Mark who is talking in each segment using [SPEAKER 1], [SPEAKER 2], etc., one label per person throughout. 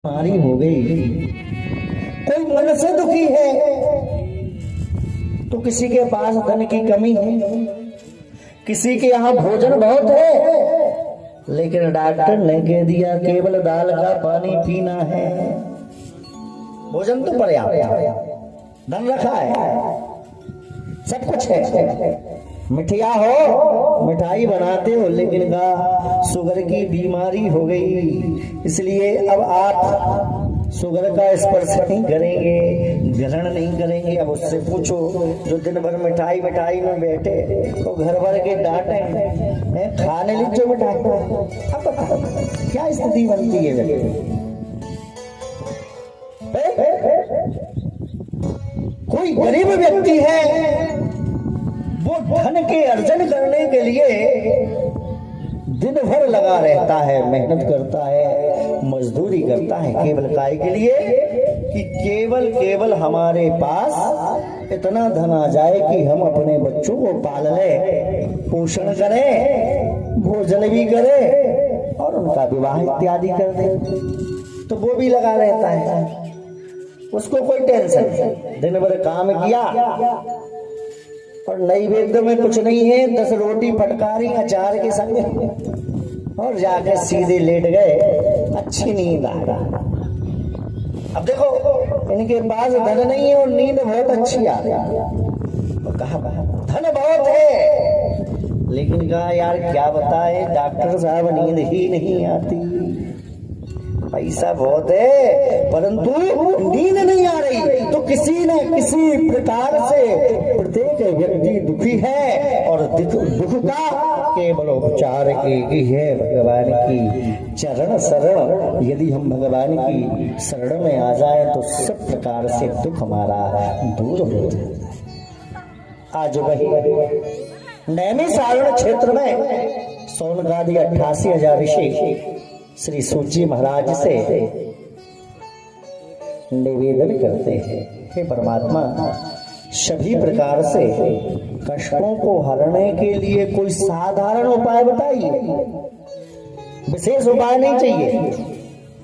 [SPEAKER 1] बीमारी हो गई, कोई मन से दुखी है तो किसी के पास धन की कमी है, किसी के यहाँ भोजन बहुत है लेकिन डॉक्टर ने कह दिया केवल दाल का पानी पीना है। भोजन तो पर्याप्त है, धन रखा है, सब कुछ है, मिठिया हो मिठाई बनाते हो लेकिन का शुगर की बीमारी हो गई, इसलिए अब आप शुगर का स्पर्श नहीं करेंगे, ग्रहण नहीं करेंगे। अब उससे पूछो जो दिन भर मिठाई मिठाई में बैठे तो घर भर के डांटे खाने लीजिए मिठाई। अब बताओ क्या स्थिति बनती है व्यक्ति। कोई गरीब व्यक्ति है वो धन के अर्जन करने के लिए दिन भर लगा रहता है, मेहनत करता है, मजदूरी करता है, केवल काय के लिए कि केवल हमारे पास इतना धन आ जाए कि हम अपने बच्चों को पाल लें, पोषण करें, भोजन भी करें और उनका विवाह इत्यादि कर दें। तो वो भी लगा रहता है, उसको कोई टेंशन नहीं, दिन भर काम किया और नैवेद्य में कुछ नहीं है, 10 रोटी फटकारी अचार के संग और जाके सीधे लेट गए, अच्छी नींद आ रहा। अब देखो इनके पास धन नहीं है और नींद बहुत अच्छी आ रही, तो कहा धन बहुत है लेकिन कहा यार क्या बताए डॉक्टर साहब नींद ही नहीं आती, पैसा बहुत है परंतु नींद नहीं आ रही। तो किसी न किसी प्रकार से प्रत्येक व्यक्ति दुखी है और दुख का केवल उपचार एक ही है भगवान की चरण शरण। यदि हम भगवान की शरण में आ जाए तो सब प्रकार से दुख हमारा दूर हो जाए। आज वही नैमिषारण्य क्षेत्र में सोनगादी 88,000 ऋषि श्री सूची महाराज से निवेदन करते हैं, हे परमात्मा सभी प्रकार से कष्टों को हरने के लिए कोई साधारण उपाय बताइए, विशेष उपाय नहीं चाहिए।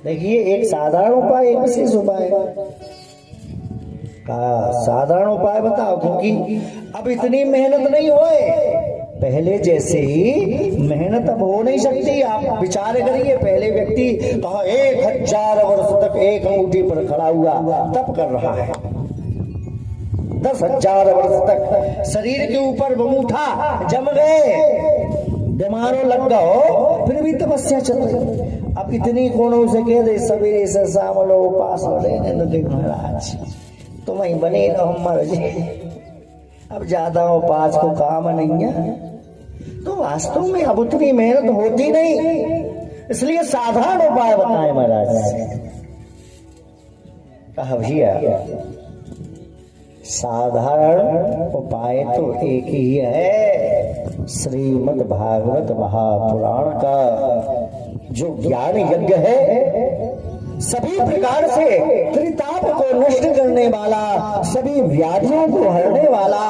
[SPEAKER 1] देखिए एक साधारण उपाय एक विशेष उपाय का साधारण उपाय बताओ, क्योंकि अब इतनी मेहनत नहीं होए, पहले जैसे ही मेहनत अब हो नहीं सकती। आप विचार करिए पहले व्यक्ति कहा 1000 वर्ष तक एक अंगूठी पर खड़ा हुआ तप कर रहा है, 10,000 वर्ष तक शरीर के ऊपर अंगूठा जम गए, बीमारों लग गए, फिर भी तपस्या चल रही। अब इतनी कोनों से कह दे सवेरे से शाम लो उपास हो रहे तो महाराज तुम वहीं बने रहो मर जाए, अब ज्यादा उपास को काम नहीं है। तो वास्तव में अब उतनी मेहनत होती नहीं, इसलिए साधारण उपाय बताए महाराज। कहा भैया साधारण उपाय तो एक ही है, श्रीमद् भागवत महापुराण का जो ज्ञान यज्ञ है, सभी प्रकार से त्रिताप को नष्ट करने वाला, सभी व्याधियों को हरने वाला,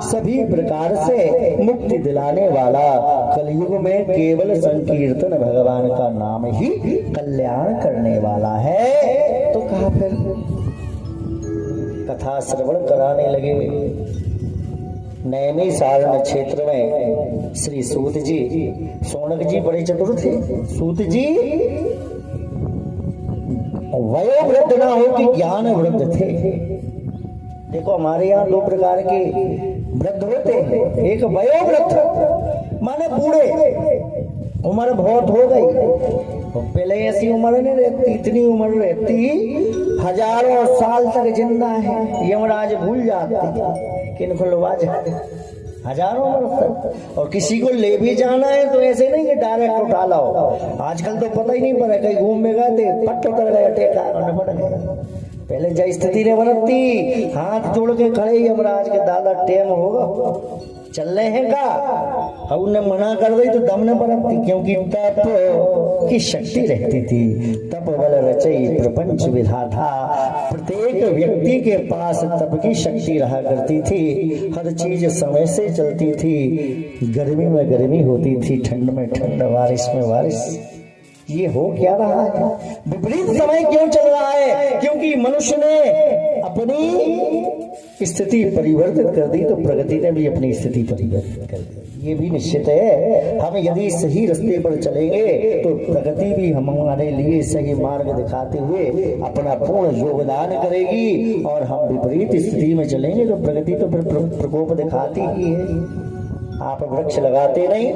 [SPEAKER 1] सभी प्रकार से मुक्ति दिलाने वाला, कलयुग में केवल संकीर्तन भगवान का नाम ही कल्याण करने वाला है। तो कहा फिर कथा श्रवण कराने लगे। नैमिषारण्य क्षेत्र में श्री सूत जी, शौनक जी बड़े चतुर थे, सूत जी वयोवृद्ध ना हो कि ज्ञान वृद्ध थे। देखो हमारे यहाँ 2 प्रकार के वृद्ध होते हैं, एक वयोवृद्ध माने बूढ़े, उम्र बहुत हो गई, पहले ऐसी उम्र नहीं रहती, इतनी उम्र रहती हजारों साल तक जिंदा है, यमराज भूल जाते किन खुलवा जाते हजारों वर्ष तक। और किसी को ले भी जाना है तो ऐसे नहीं कि डायरेक्ट उठा लाओ, आजकल तो पता ही नहीं पड़ा, कहीं घूम में गए थे पट उतर गए, टेका पड़ गए। पहले जय स्थिति ने बनती हाथ जोड़ के खड़े यमराज के दादा टेम होगा चल रहे हैं का, और उन्हें मना कर दी तो दम न बरतती, क्योंकि तप की शक्ति रहती थी। तप बल रचई प्रपंच विधाता, प्रत्येक व्यक्ति के पास तप की शक्ति रहा करती थी, हर चीज समय से चलती थी। गर्मी में गर्मी होती थी, ठंड में ठंड, बारिश में बारिश। ये हो क्या रहा है, विपरीत समय क्यों चल मनुष्य ने अपनी स्थिति परिवर्तित कर दी तो प्रगति ने भी अपनी स्थिति परिवर्तित कर दी। ये भी निश्चित है, हम यदि सही रास्ते पर चलेंगे तो प्रगति भी हमारे लिए सही मार्ग दिखाते हुए अपना पूर्ण योगदान करेगी, और हम विपरीत स्थिति में चलेंगे तो प्रगति तो फिर प्रकोप दिखाती ही है। आप वृक्ष लगाते नहीं,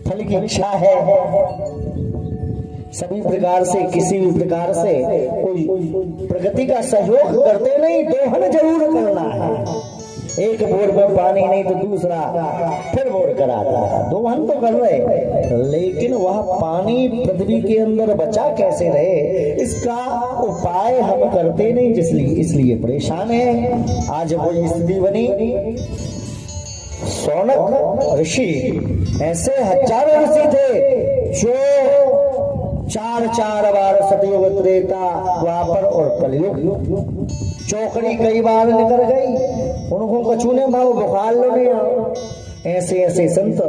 [SPEAKER 1] फल की इच्छा है, सभी प्रकार से किसी भी प्रकार से कोई प्रगति का सहयोग करते नहीं, दोहन जरूर करना है। एक बोर में पानी नहीं तो दूसरा फिर बोर कराता है, दोहन तो कर रहे, लेकिन वह पानी पृथ्वी के अंदर बचा कैसे रहे इसका उपाय हम करते नहीं, इसलिए परेशान है। आज वो स्थिति बनी। शौनक ऋषि ऐसे हजारों ऋषि थे जो चार बार सतयुग, त्रेता, द्वापर और कलयुग चौकड़ी कई बार निकल गई, उनको कछु ने भाव बुखार लेने आओ, ऐसे संत।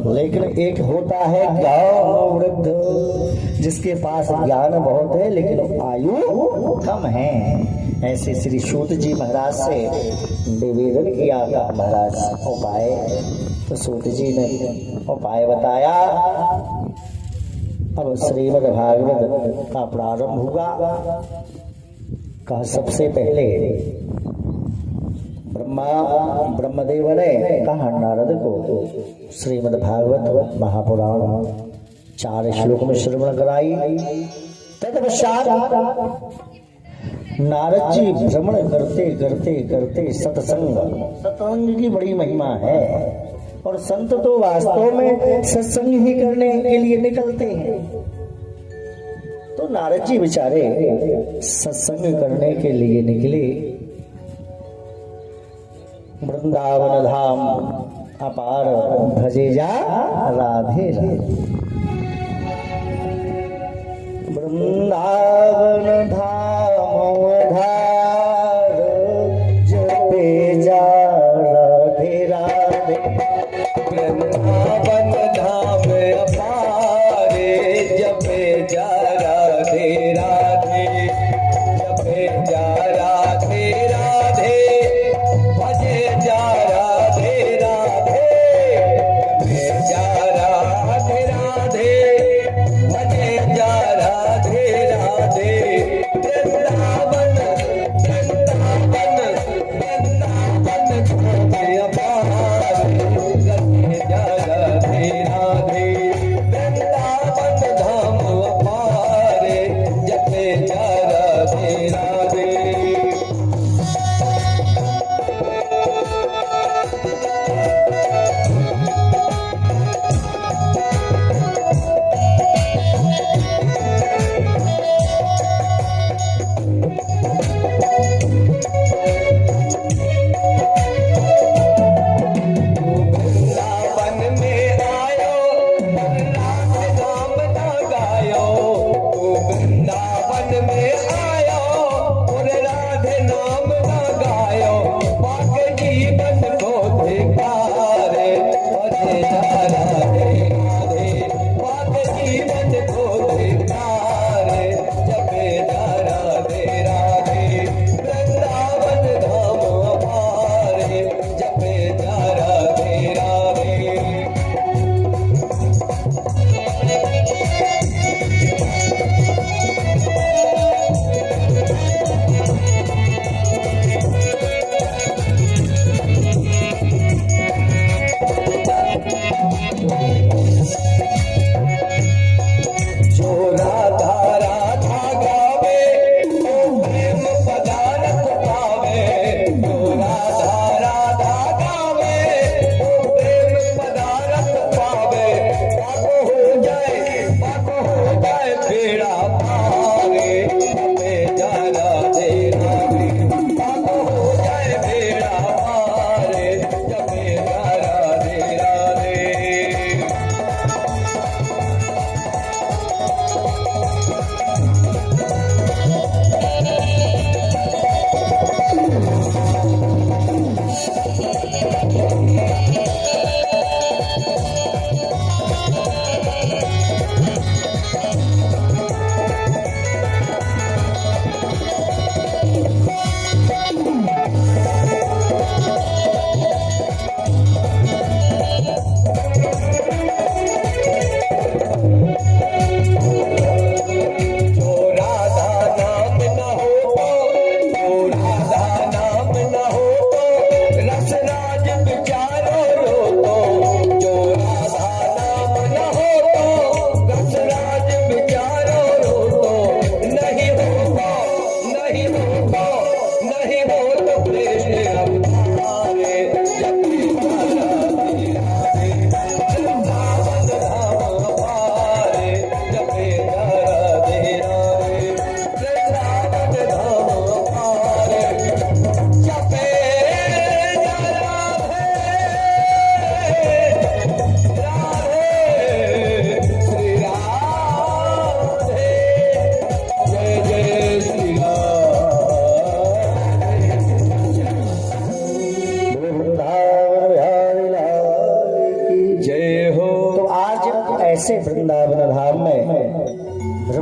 [SPEAKER 1] लेकिन एक होता है ज्ञान वृद्ध, जिसके पास ज्ञान बहुत है लेकिन आयु कम है। ऐसे श्री सूत जी महाराज से निवेदन किया था, महाराज उपाय। तो सूत जी ने उपाय बताया। अब श्रीमद् भागवत का प्रारंभ हुआ। कहा सबसे पहले ब्रह्मदेव ने कहा नारद को श्रीमद् भागवत महापुराण 4 श्लोक में श्रवण कराई। तत्पश्चात नारद जी भ्रमण करते सत्संग की बड़ी महिमा है, और संत तो वास्तव में सत्संग ही करने के लिए निकलते हैं। तो नारद जी बेचारे सत्संग करने के लिए निकले। वृंदावन धाम अपार भजे जा राधे राधे। वृंदावन धाम धार जपे जा राधे राधे। वृंदावन धाम अपारे जपे जा राधे राधे। जपे जा राधे राधे, भजे जा राधे राधे। जपे जा राधे राधे, भजे जा राधे राधे।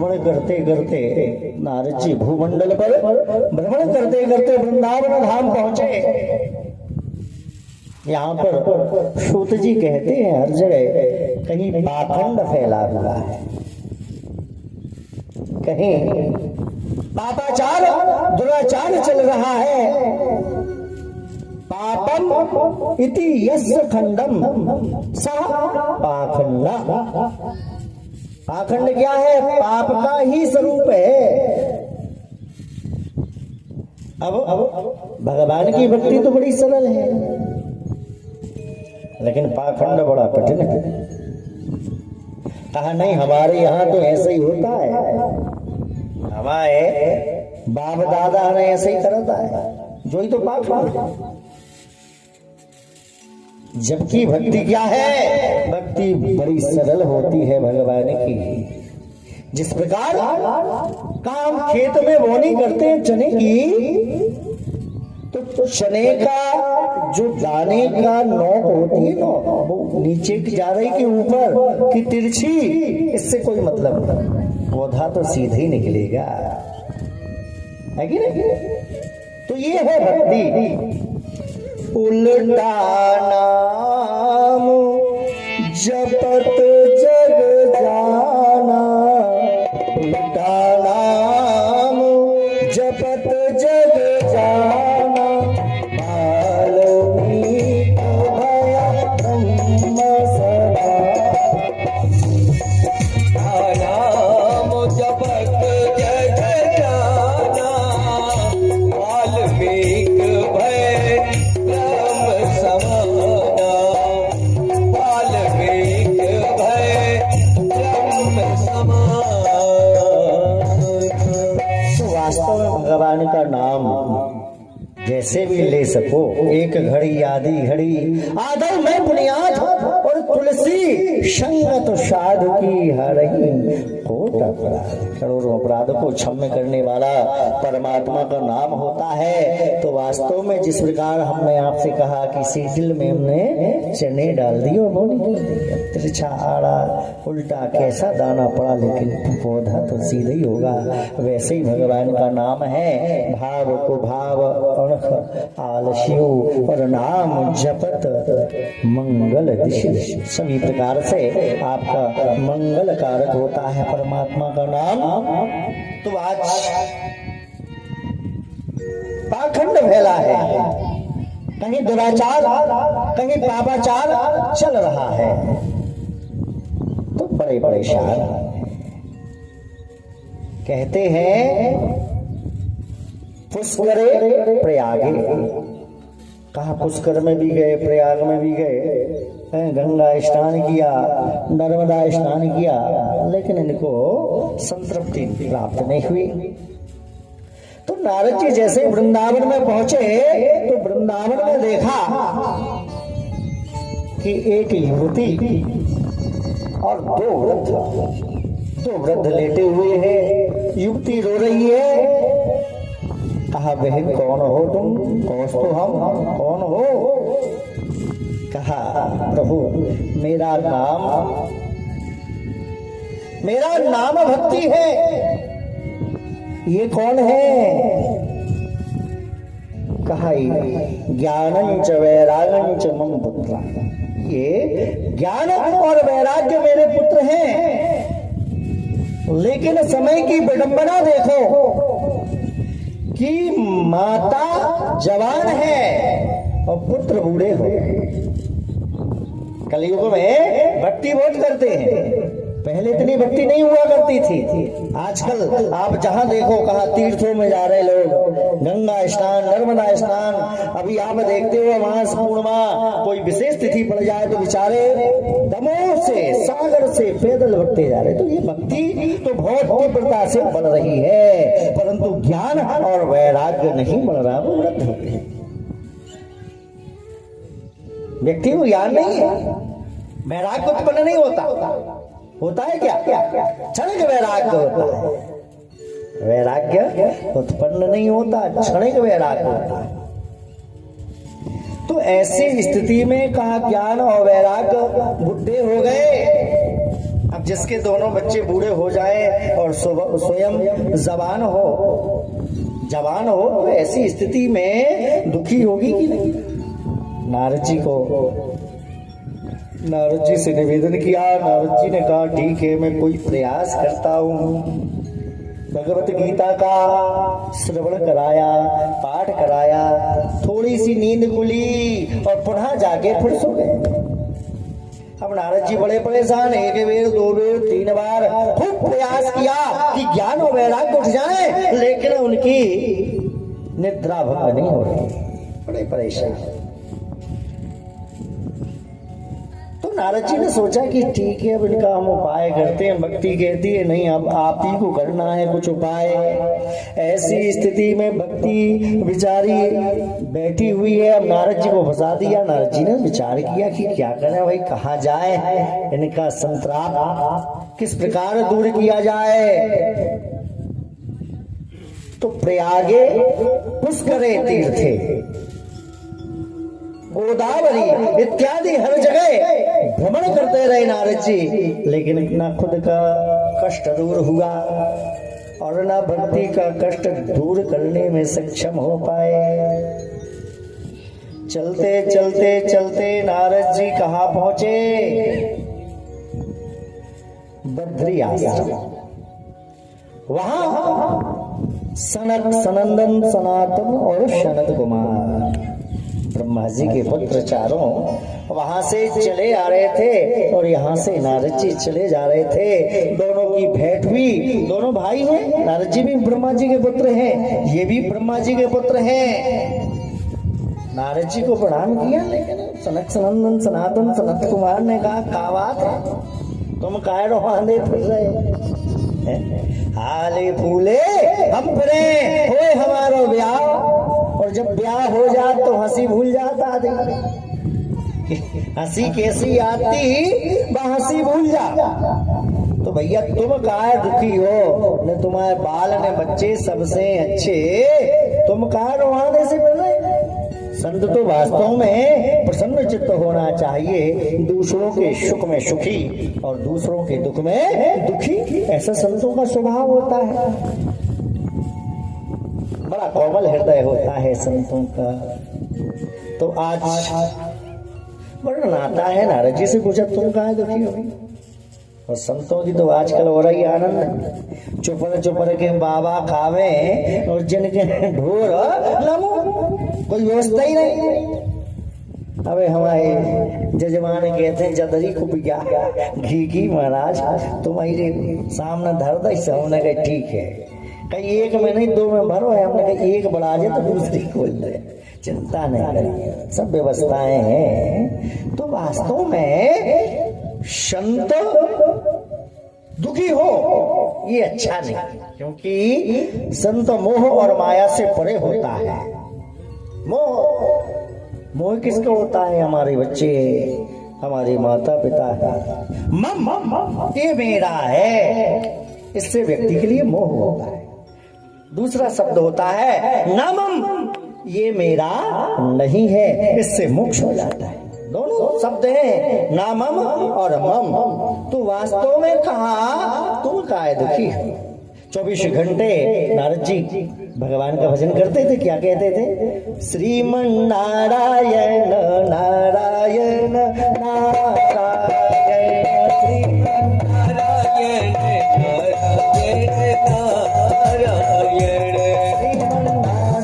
[SPEAKER 1] भ्रमण करते करते नारद जी भूमंडल पर भ्रमण करते करते वृंदावन धाम पहुंचे। यहाँ पर सूत जी कहते हैं हर जगह कहीं पाखंड फैला हुआ है, कहीं पापाचार दुराचार चल रहा है। पापम इति यस्य खंडम सह पाखंड। पाखंड क्या है? पाप का ही स्वरूप है। अब भगवान की भक्ति तो बड़ी सरल है, लेकिन पाखंड बड़ा कठिन है। कहा नहीं, हमारे यहाँ तो ऐसे ही होता है, हमारे बाप दादा ने ऐसे ही करता है, जो ही तो पाखंड। जबकि भक्ति क्या है? भक्ति बड़ी सरल होती है भगवान की। जिस प्रकार काम खेत में बोनी करते हैं चने की, तो चने का जो दाने का नोक होती है ना, वो नीचे की जा रही के ऊपर की तिरछी, इससे कोई मतलब नहीं, पौधा तो सीधे ही निकलेगा, है कि नहीं? तो ये है भक्ति। उल्टा नाम जपत जग जाना, उल्टा नाम जपत जग जाना, वाल्मीकि भया ब्रह्म सदा। नाम जपत जग जाना, वाल्मीकि भय ब्रह्म समाना, वाल्मीकि भय ब्रह्म समाना। तो वास्तव में भगवान का नाम जैसे भी ले सको, एक घड़ी आधी घड़ी आदर में बुनियाद और तुलसी संगत साधु की हरही कोट अपराध। करोड़ों अपराध को क्षम्य करने वाला परमात्मा का नाम होता है। तो वास्तव में जिस प्रकार हमने आपसे कहा कि सीटिल में हमने चने डाल दिए, बोनी कर दिया, तिरछा आड़ा उल्टा कैसा दाना पड़ा, लेकिन पौधा तो सीधा ही होगा। वैसे ही भगवान का नाम है, भाव को भाव आलस्यो और नाम जपत मंगल दिशि। सभी प्रकार से आपका मंगल कारक होता है परमात्मा का नाम। तो आज पाखंड फैला है, कहीं दुराचार कहीं पापाचार चल रहा है, तो बड़े परेशान। कहते हैं पुष्करे प्रयागे। कहा पुष्कर में भी गए, प्रयाग में भी गए, गंगा स्नान किया, नर्मदा स्नान किया, लेकिन इनको संतृप्ति प्राप्त नहीं हुई। तो नारद जी जैसे वृंदावन में पहुंचे, तो वृंदावन में देखा कि एक युवती और दो वृद्ध लेटे हुए हैं। युवती रो रही है। कहा बहन कौन हो तुम? कौन तो हम, कौन हो? कहा प्रभु मेरा नाम भक्ति है। ये कौन है? कहा ज्ञानंच वैरागंच मम पुत्र। ये ज्ञान और वैराग्य मेरे पुत्र हैं, लेकिन समय की विडंबना देखो कि माता जवान है और पुत्र बूढ़े हो। कलयुग में भक्ति बहुत करते हैं, पहले इतनी भक्ति नहीं हुआ करती थी। आजकल आप जहां देखो, कहा तीर्थों में जा रहे लोग, गंगा स्नान, नर्मदा स्नान। अभी आप देखते हो मास पूर्णिमा कोई विशेष तिथि पड़ जाए तो बेचारे दमोह से सागर से पैदल भक्ति जा रहे। तो ये भक्ति तो बहुत तीव्रता से बढ़ रही है, परंतु ज्ञान और वैराग्य नहीं बढ़ रहा, वो वृद्ध हो गए। व्यक्ति को ज्ञान नहीं है, वैराग्य उत्पन्न नहीं होता है क्या? क्षणिक वैराग्य होता है, वैराग्य उत्पन्न नहीं होता, क्षणिक वैराग्य होता है। तो ऐसी स्थिति में कहा ज्ञान और वैराग्य बुढ़े हो गए। अब अब जिसके दोनों बच्चे बूढ़े हो जाए और स्वयं जवान हो तो ऐसी स्थिति में दुखी होगी कि नहीं। नारद जी से निवेदन किया। नारद जी ने कहा ठीक है, मैं कोई प्रयास करता हूँ। भगवत गीता का श्रवण कराया, पाठ कराया, थोड़ी सी नींद खुली और पुनः जाके फिर सो गए। अब नारद जी बड़े परेशान, एक बेर, दो बेर, 3 बार खूब प्रयास किया कि ज्ञान और वैराग्य उठ जाए, लेकिन उनकी निद्रा भंग नहीं हो रही, बड़े परेशान। तो नारद जी ने सोचा कि ठीक है, अब इनका हम उपाय करते हैं। भक्ति कहती है नहीं, अब आप ही को करना है कुछ उपाय। ऐसी स्थिति में भक्ति बिचारी बैठी हुई है, अब नारद जी को फंसा दिया। नारद जी ने विचार किया कि क्या करें भाई, कहाँ जाए, इनका संताप किस प्रकार दूर किया जाए। तो प्रयागे पुष्करे तीर्थे, गोदावरी इत्यादि हर जगह भ्रमण करते रहे नारद जी, लेकिन ना खुद का कष्ट दूर हुआ और ना भक्ति का कष्ट दूर करने में सक्षम हो पाए। चलते चलते चलते नारद जी कहाँ पहुंचे? बद्री आश्रम। वहां सनक, सनंदन, सनातन और सनत कुमार ब्रह्मा जी के पुत्र चारों वहां से चले आ रहे थे और यहाँ से नारद जी चले जा रहे थे। दोनों की भेंट हुई। दोनों भाई हैं, नारद जी भी ब्रह्मा जी के पुत्र हैं, ये भी ब्रह्मा जी के पुत्र हैं। नारद जी को प्रणाम किया, लेकिन सनक, सनंदन, सनातन, सनत कुमार ने कहा क्या बात है, तुम काय रोहांदे फिर रहे, हाले फूले हम फिरे, होए हमारो ब्याह, और जब ब्याह हो जाए तो हंसी भूल जाता आदमी। हंसी कैसी आती, वह हंसी भूल जा। तो भैया तुम काहे दुखी हो, न तुम्हारे बाल ने बच्चे सबसे अच्छे, तुम काहे रोहाने से मिल रहे। संत तो वास्तव में प्रसन्न चित्त होना चाहिए, दूसरों के सुख में सुखी और दूसरों के दुख में दुखी, ऐसा संतों का स्वभाव होता है। बड़ा कोमल हृदय होता है संतों का। तो आज वर्णन आता है, नारद जी से पूछा तुम कहाँ दुखी हो, और संतों की तो आजकल हो रही आनंद, चुपर चुपर के बाबा खावे और जिनके ढोर लमो, कोई व्यवस्था ही नहीं। अबे हमारे जजमान कहते हैं जदरी को पिया घी की महाराज, तुम्हारे सामने धर दे। हमने कहा ठीक है, कहीं एक में नहीं 2 में भरो है। हमने कहा एक बढ़ा जाए तो दूसरी खोल दे, चिंता नहीं करिए, सब व्यवस्थाएं हैं। तो वास्तव में संत दुखी हो ये अच्छा नहीं, क्योंकि संत मोह और माया से परे होता है। मोह किसका होता है? हमारे बच्चे, हमारे माता पिता है। मम ये मेरा है, इससे व्यक्ति के लिए मोह होता है। दूसरा शब्द होता है नामम, ये मेरा नहीं है, इससे मोक्ष हो जाता है। दोनों शब्द हैं, नामम और मम। तो वास्तव में कहा तुम काहे दुखी हो? 24 घंटे नारद जी भगवान का भजन करते थे। क्या कहते थे? श्रीमन नारायण नारायण नारायण, श्रीमन नारायण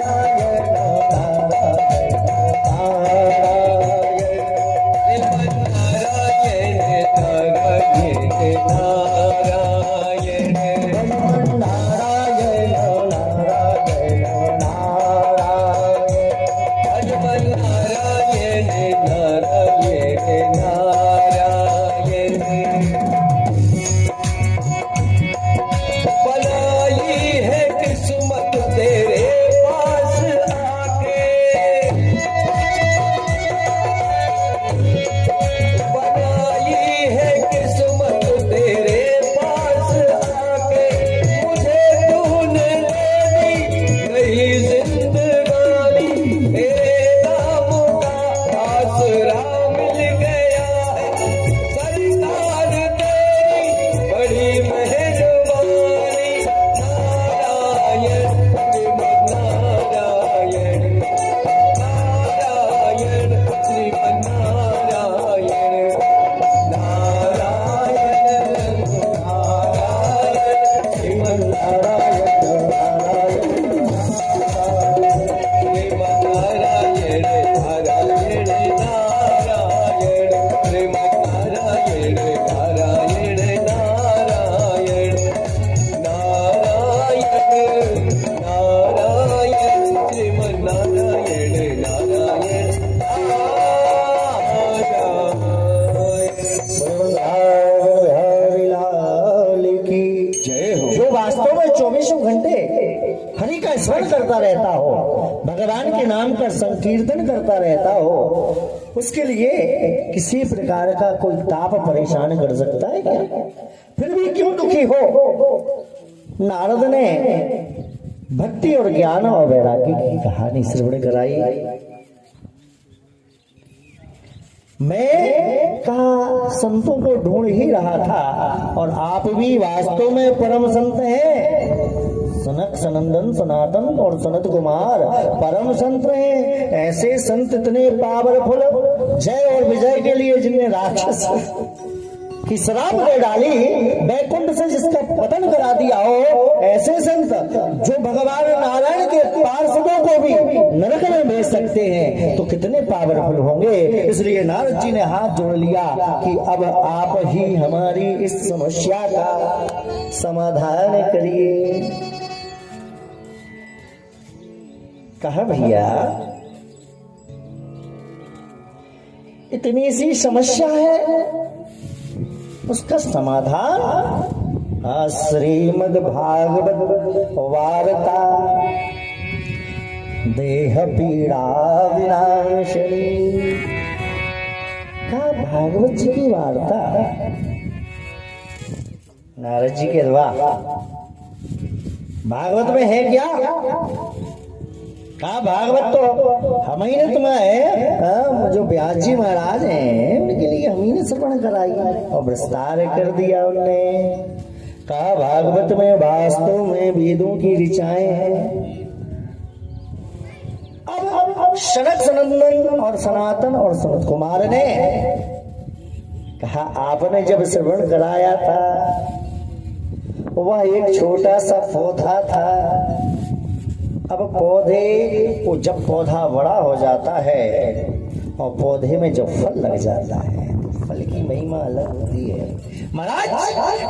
[SPEAKER 1] नारायण नारायण, श्रीमन नारायण नारायण नारायण नारायण नारायण नारायण नारायण नारायण नारायण घंटे हरि का स्मरण करता रहता हो, भगवान के नाम का संकीर्तन करता रहता हो, उसके लिए किसी प्रकार का कोई ताप परेशान कर सकता है क्या? फिर भी क्यों दुखी हो? नारद ने भक्ति और ज्ञान और वैराग्य की कहानी श्रवण कराई। मैं कहा संतों को ढूंढ ही रहा था और आप भी वास्तव में परम संत हैं। सनक सनंदन सनातन और सनत कुमार परम संत हैं। ऐसे संत इतने पावरफुल जय और विजय के लिए जिनने राक्षस की शराब दे डाली, बैकुंठ से जिसका पतन करा दिया हो, ऐसे संत जो भगवान नारायण के पार्षदों को भी नरक में भेज सकते हैं, तो कितने पावरफुल होंगे। इसलिए नारद जी ने हाथ जोड़ लिया कि अब आप ही हमारी इस समस्या का समाधान करिए। कहा भैया इतनी सी समस्या है, उसका समाधान श्रीमद् भागवत वार्ता देह पीड़ा विनाशिनी का भागवत जी की वार्ता नारद जी के द्वारा भागवत में है क्या? कहा भागवत तो हम ही ने तुम्हें जो व्यास जी महाराज हैं उनके लिए हम ही ने श्रवण कराई और विस्तार कर दिया उनने। कहा भागवत में वास्तव में वेदों की ऋचाएं हैं। अब सनक सनंदन और सनातन और सनत कुमार ने कहा आपने जब श्रवण कराया था वह एक छोटा सा पौधा था। अब पौधे को जब पौधा बड़ा हो जाता है और पौधे में जब फल लग जाता है तो फल की महिमा अलग होती है। महाराज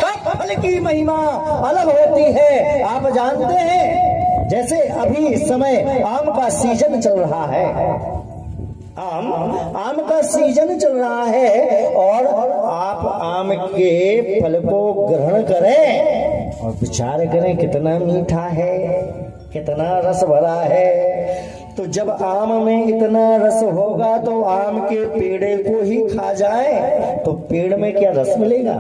[SPEAKER 1] का फल की महिमा अलग होती है। आप जानते हैं जैसे अभी इस समय आम का सीजन चल रहा है, आम का सीजन चल रहा है और आप आम के फल को ग्रहण करें और विचार करें कितना मीठा है, कितना रस भरा है। तो जब आम में इतना रस होगा तो आम के पेड़े को ही खा जाए तो पेड़ में क्या रस मिलेगा?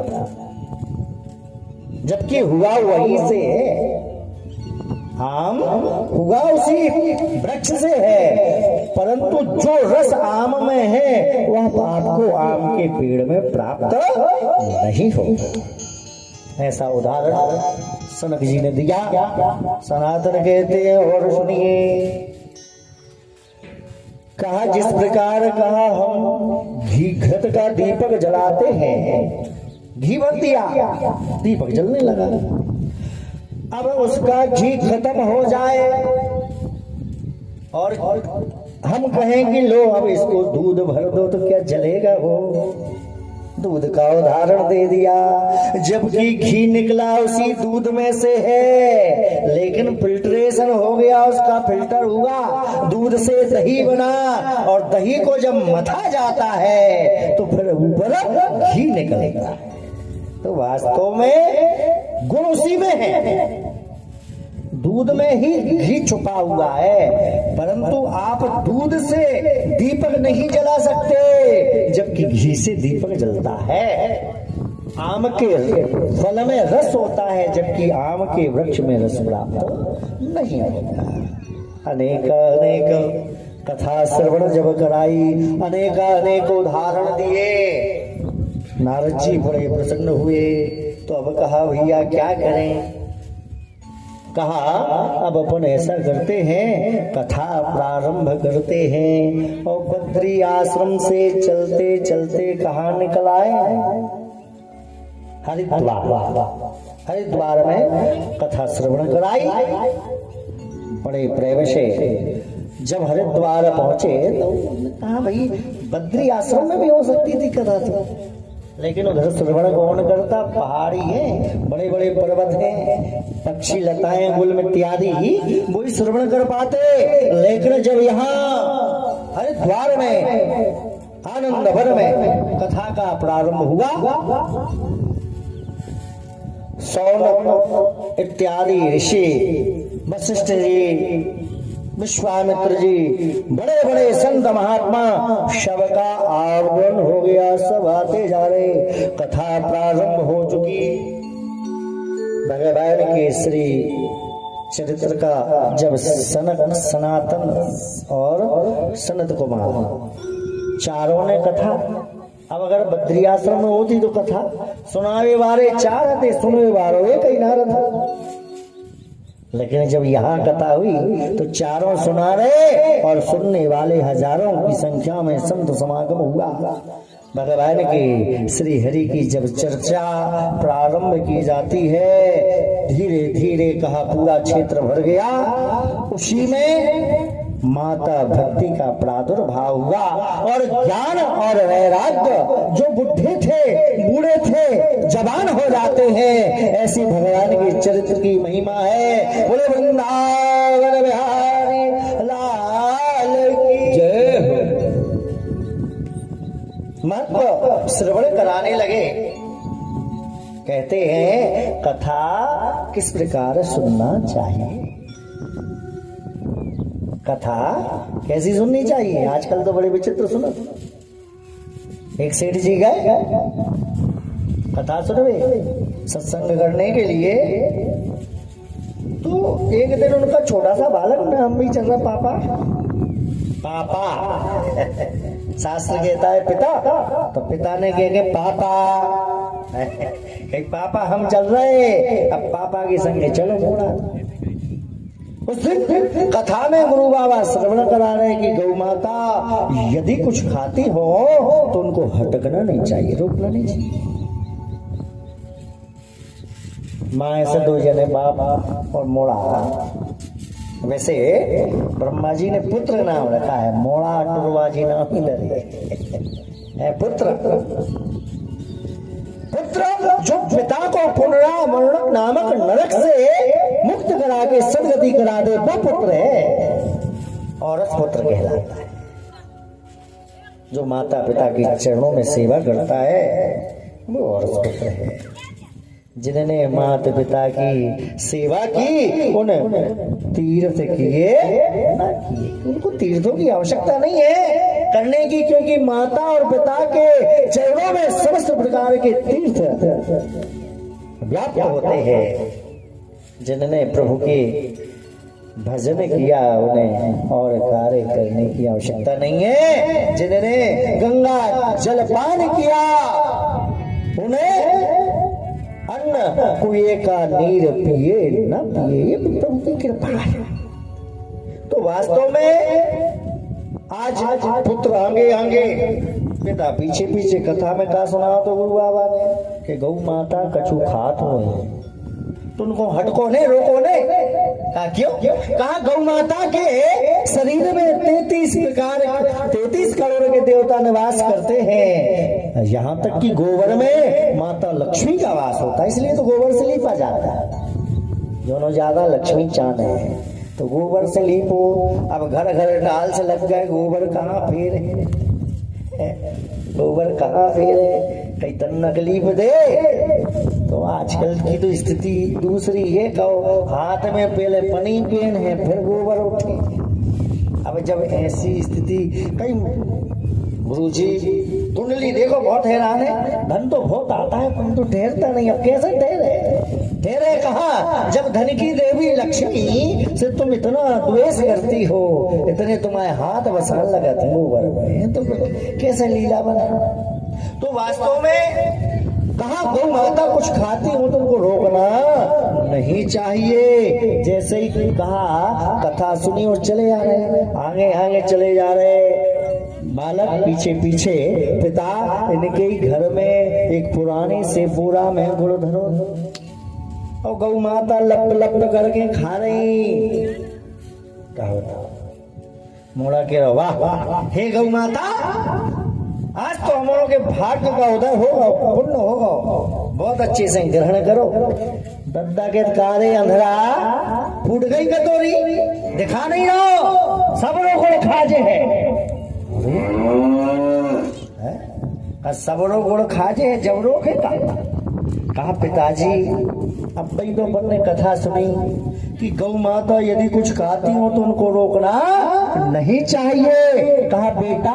[SPEAKER 1] जबकि हुआ वही से है, आम हुआ उसी वृक्ष से है, परंतु जो रस आम में है वह आपको आम के पेड़ में प्राप्त नहीं हो। ऐसा उदाहरण सनक जी ने दिया। सनातन कहते हैं और सुनिए। कहा जिस प्रकार कहा हम घी घृत का दीपक जलाते हैं, घी भर दिया, दीपक जलने लगा। अब उसका घी खत्म हो जाए और हम कहें कि लो अब इसको दूध भर दो तो क्या जलेगा? वो दूध का उदाहरण दे दिया, जबकि घी निकला उसी दूध में से है, लेकिन फिल्ट्रेशन हो गया, उसका फिल्टर हुआ, दूध से दही बना और दही को जब मथा जाता है तो फिर ऊपर घी निकलेगा। तो वास्तव में गुण उसी में है, दूध में ही घी छुपा हुआ है, परंतु आप दूध से दीपक नहीं जला सकते, जबकि घी से दीपक जलता है। आम के फल में रस होता है, जबकि आम के वृक्ष में रस प्राप्त नहीं होता। अनेक अनेक कथा श्रवण जब कराई, अनेक अनेक उदाहरण दिए, नारद जी बड़े प्रसन्न हुए। तो अब कहा भैया क्या करें? कहा अब अपन ऐसा करते हैं, कथा प्रारंभ करते हैं और बद्री आश्रम से चलते चलते कहाँ निकल आए? हरिद्वार। हरिद्वार में कथा श्रवण कराई बड़े प्रेम से। जब हरिद्वार पहुंचे तो कहा भाई बद्री आश्रम में भी हो सकती थी कथा तो, लेकिन उधर श्रवण कौन करता? पहाड़ी है, बड़े बड़े पर्वत हैं, पक्षी लताएं गुल इत्यादि वही श्रवण कर पाते। लेकिन जब यहाँ हरिद्वार में आनंद वन में कथा का प्रारंभ हुआ सौनक इत्यादि ऋषि, वशिष्ठ जी, विश्वामित्र जी, बड़े बड़े संत महात्मा, सबका आगमन हो गया, सब आते जा रहे, कथा प्रारंभ हो चुकी। भगवान के श्री चरित्र का जब सनक, सनातन और सनत कुमार चारों ने कथा, अब अगर बद्री आश्रम में होती तो कथा सुनावे वाले चार थे, सुनवे वालों एक ही नारद था, लेकिन जब यहाँ कथा हुई तो चारों सुना रहे और सुनने वाले हजारों की संख्या में संत समागम हुआ। भगवान के श्री हरि की जब चर्चा प्रारंभ की जाती है, धीरे धीरे कहा पूरा क्षेत्र भर गया। उसी में माता भक्ति का प्रादुर्भाव हुआ और ज्ञान और वैराग्य, जो बुढ़े थे, बूढ़े थे, जवान हो जाते हैं, ऐसी भगवान के चरित्र की महिमा है। बोले वृंदावन बिहारी लाल की जय हो। महत्व श्रवण कराने लगे। कहते हैं कथा किस प्रकार सुनना चाहिए, कथा कैसी सुननी चाहिए। आजकल तो बड़े विचित्र सुनो। एक सेठ जी गए कथा सुनवे सत्संग करने के लिए, तो एक दिन उनका छोटा सा बालक ना, हम भी चल रहा पापा पापा शास्त्र कहता है पिता, तो पिता ने कहे पापा पापा हम चल रहे, अब पापा के संगे चलो मोड़ा। उस दिन कथा में गुरु बाबा श्रवण करा रहे कि गौ माता यदि कुछ खाती हो तो उनको हटकना नहीं चाहिए, रोकना नहीं चाहिए। माँ ऐसे दो जने बाप और मोड़ा। वैसे ब्रह्मा जी ने पुत्र नाम रखा है, मोड़ा टुरवा जी नाम ही लगे पुत्र। पुत्र जो पिता को पुनरावर्ण नामक नरक से मुक्त करा के सदगति करा दे, वो पुत्र है। औरत पुत्र कहलाता है। जो माता पिता की चरणों में सेवा करता है वो औरत पुत्र है। जिन्होंने माता पिता की सेवा की उन्हें तीर्थ किए ना किए, उनको तीर्थों की आवश्यकता नहीं है करने की, क्योंकि माता और पिता के चरणों में समस्त प्रकार के तीर्थ व्याप्त होते हैं। जिन्होंने प्रभु के भजन किया उन्हें और कार्य करने की आवश्यकता नहीं है। जिन्होंने गंगा जलपान किया उन्हें अन्न कुएं का नीर पिए न पिए, ये प्रभु की कृपा है। तो वास्तव में आज पुत्र आगे आगे, पिता पीछे पीछे। कथा में कहा सुना तो गुरु बाबा ने कि गौ माता कछु खात हो, तो उनको हटको ने रोको ने। कहा क्यों? कहा गौ माता के शरीर में 33 करोड़ के देवता निवास करते हैं। यहाँ तक कि गोबर में माता लक्ष्मी का वास होता है, इसलिए तो गोबर से लीपा जाता है। दोनों ज्यादा लक्ष्मी चांद है तो गोबर से लीपो। अब घर घर डाल से लग गए, गोबर कहाँ फेरे, गोबर कहाँ फेरे, कई तन नकलीफ दे। तो आजकल की तो स्थिति दूसरी है। कहो हाथ में पहले पनी पेन है फिर गोबर उठे। अब जब ऐसी स्थिति, कई गुरु जी कुंडली देखो बहुत हैरान है, धन तो बहुत आता है परंतु ठहरता नहीं। अब कैसे ठहरे कहाँ, जब धन की देवी लक्ष्मी से तुम इतना द्वेष करती हो, इतने तुम्हारे हाथ बसान लगा तुम गोबर में, तो कैसे लीला बना। तो वास्तव में कहा गौ माता कुछ खाती हो तो उनको रोकना नहीं चाहिए। जैसे ही कहा कथा सुनी और चले आ रहे, आगे आगे चले जा रहे। बालक पीछे पीछे, पिता इनके ही घर में एक पुराने से पूरा में गुड़ धरो और गौ माता लप लप करके खा रही। क्या होता मोड़ा के वाह हे गौ माता, आज तो हम लोगों के भाग्य का उदय होगा, पुण्य होगा, बहुत अच्छे से ग्रहण करो। दद्दा के कारे अंधरा फूट गई कटोरी, दिखा नहीं रहो, सब लोग खाजे है। सबरो गुड़ खाजे है, जबरो के कहा पिताजी अब भाई तो अपन ने कथा सुनी कि गौ माता यदि कुछ खाती हो तो उनको रोकना नहीं चाहिए। कहा बेटा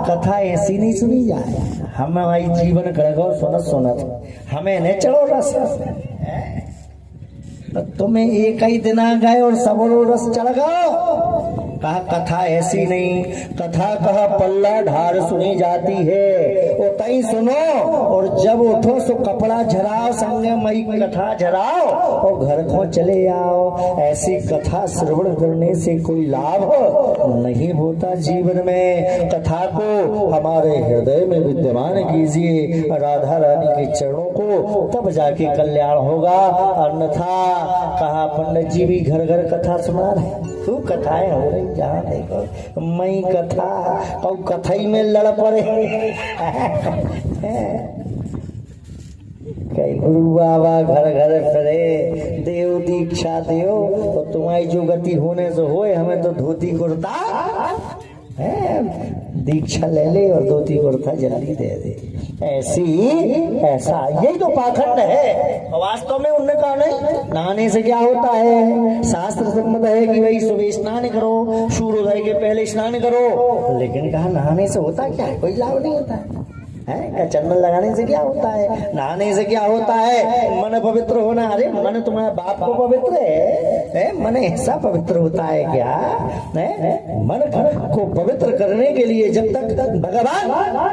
[SPEAKER 1] कथा ऐसी नहीं सुनी जाए, हम हमारी जीवन कड़गो सुनत सुनत हमें न चढ़ो रस। तुम्हें एक ही दिन आ गए और सबरो रस चढ़ गो। कहा कथा ऐसी नहीं, कथा कहा पल्ला ढार सुनी जाती है। वो तई सुनो और जब उठो सो कपड़ा झराओ, संगे मई कथा झराओ और घर को चले आओ। ऐसी कथा श्रवण करने से कोई लाभ नहीं होता जीवन में। कथा को हमारे हृदय में विद्यमान कीजिए, राधा रानी के चरणों को, तब जाके कल्याण होगा। अन्यथा कहा पंडित जी भी घर घर कथा सुना रहे, खूब कथाएं हो रही, जहाँ देखो मई कथा और कथई में लड़ पड़े। कई गुरु बाबा घर घर फिरे, देव दीक्षा देव, तो तुम्हारी जो गति होने से होए, हमें तो धोती कुर्ता दीक्षा ले ले और धोती कुर्ता जल्दी दे दे। ऐसा यही तो पाखंड है। वास्तव में उनने कहा नहीं, नहाने से क्या होता है, शास्त्र सम्मत है कि भाई सुबह स्नान करो, सूर्योदय के पहले स्नान करो, लेकिन कहा नहाने से होता क्या है, कोई लाभ नहीं होता है। चंदन लगाने से क्या होता है, नहाने से क्या होता है, मन पवित्र होना। अरे मन तुम्हारे बाप को पवित्र है, मन ऐसा पवित्र होता है क्या है? मन को पवित्र करने के लिए जब तक भगवान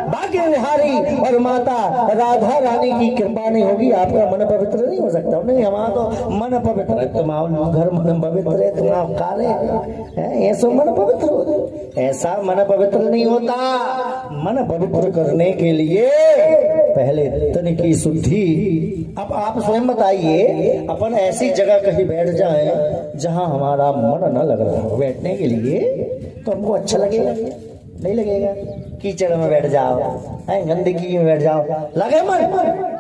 [SPEAKER 1] भाग्य विहारी और माता राधा रानी की कृपा नहीं होगी, आपका मन पवित्र नहीं हो सकता। नहीं हमारा तो मन पवित्र है, तुम्हारा घर मन पवित्र है, तुम्हारा काले ऐसा मन पवित्र होता, ऐसा मन पवित्र नहीं होता। मन पवित्र करने के लिए पहले तन की शुद्धि। अब आप स्वयं बताइए, अपन ऐसी जगह कहीं बैठ जाएं जहां हमारा मन न लग रहा हो बैठने के लिए, तो हमको अच्छा लगेगा नहीं लगेगा? कीचड़ में बैठ जाओ, गंदगी में बैठ जाओ, लगे मन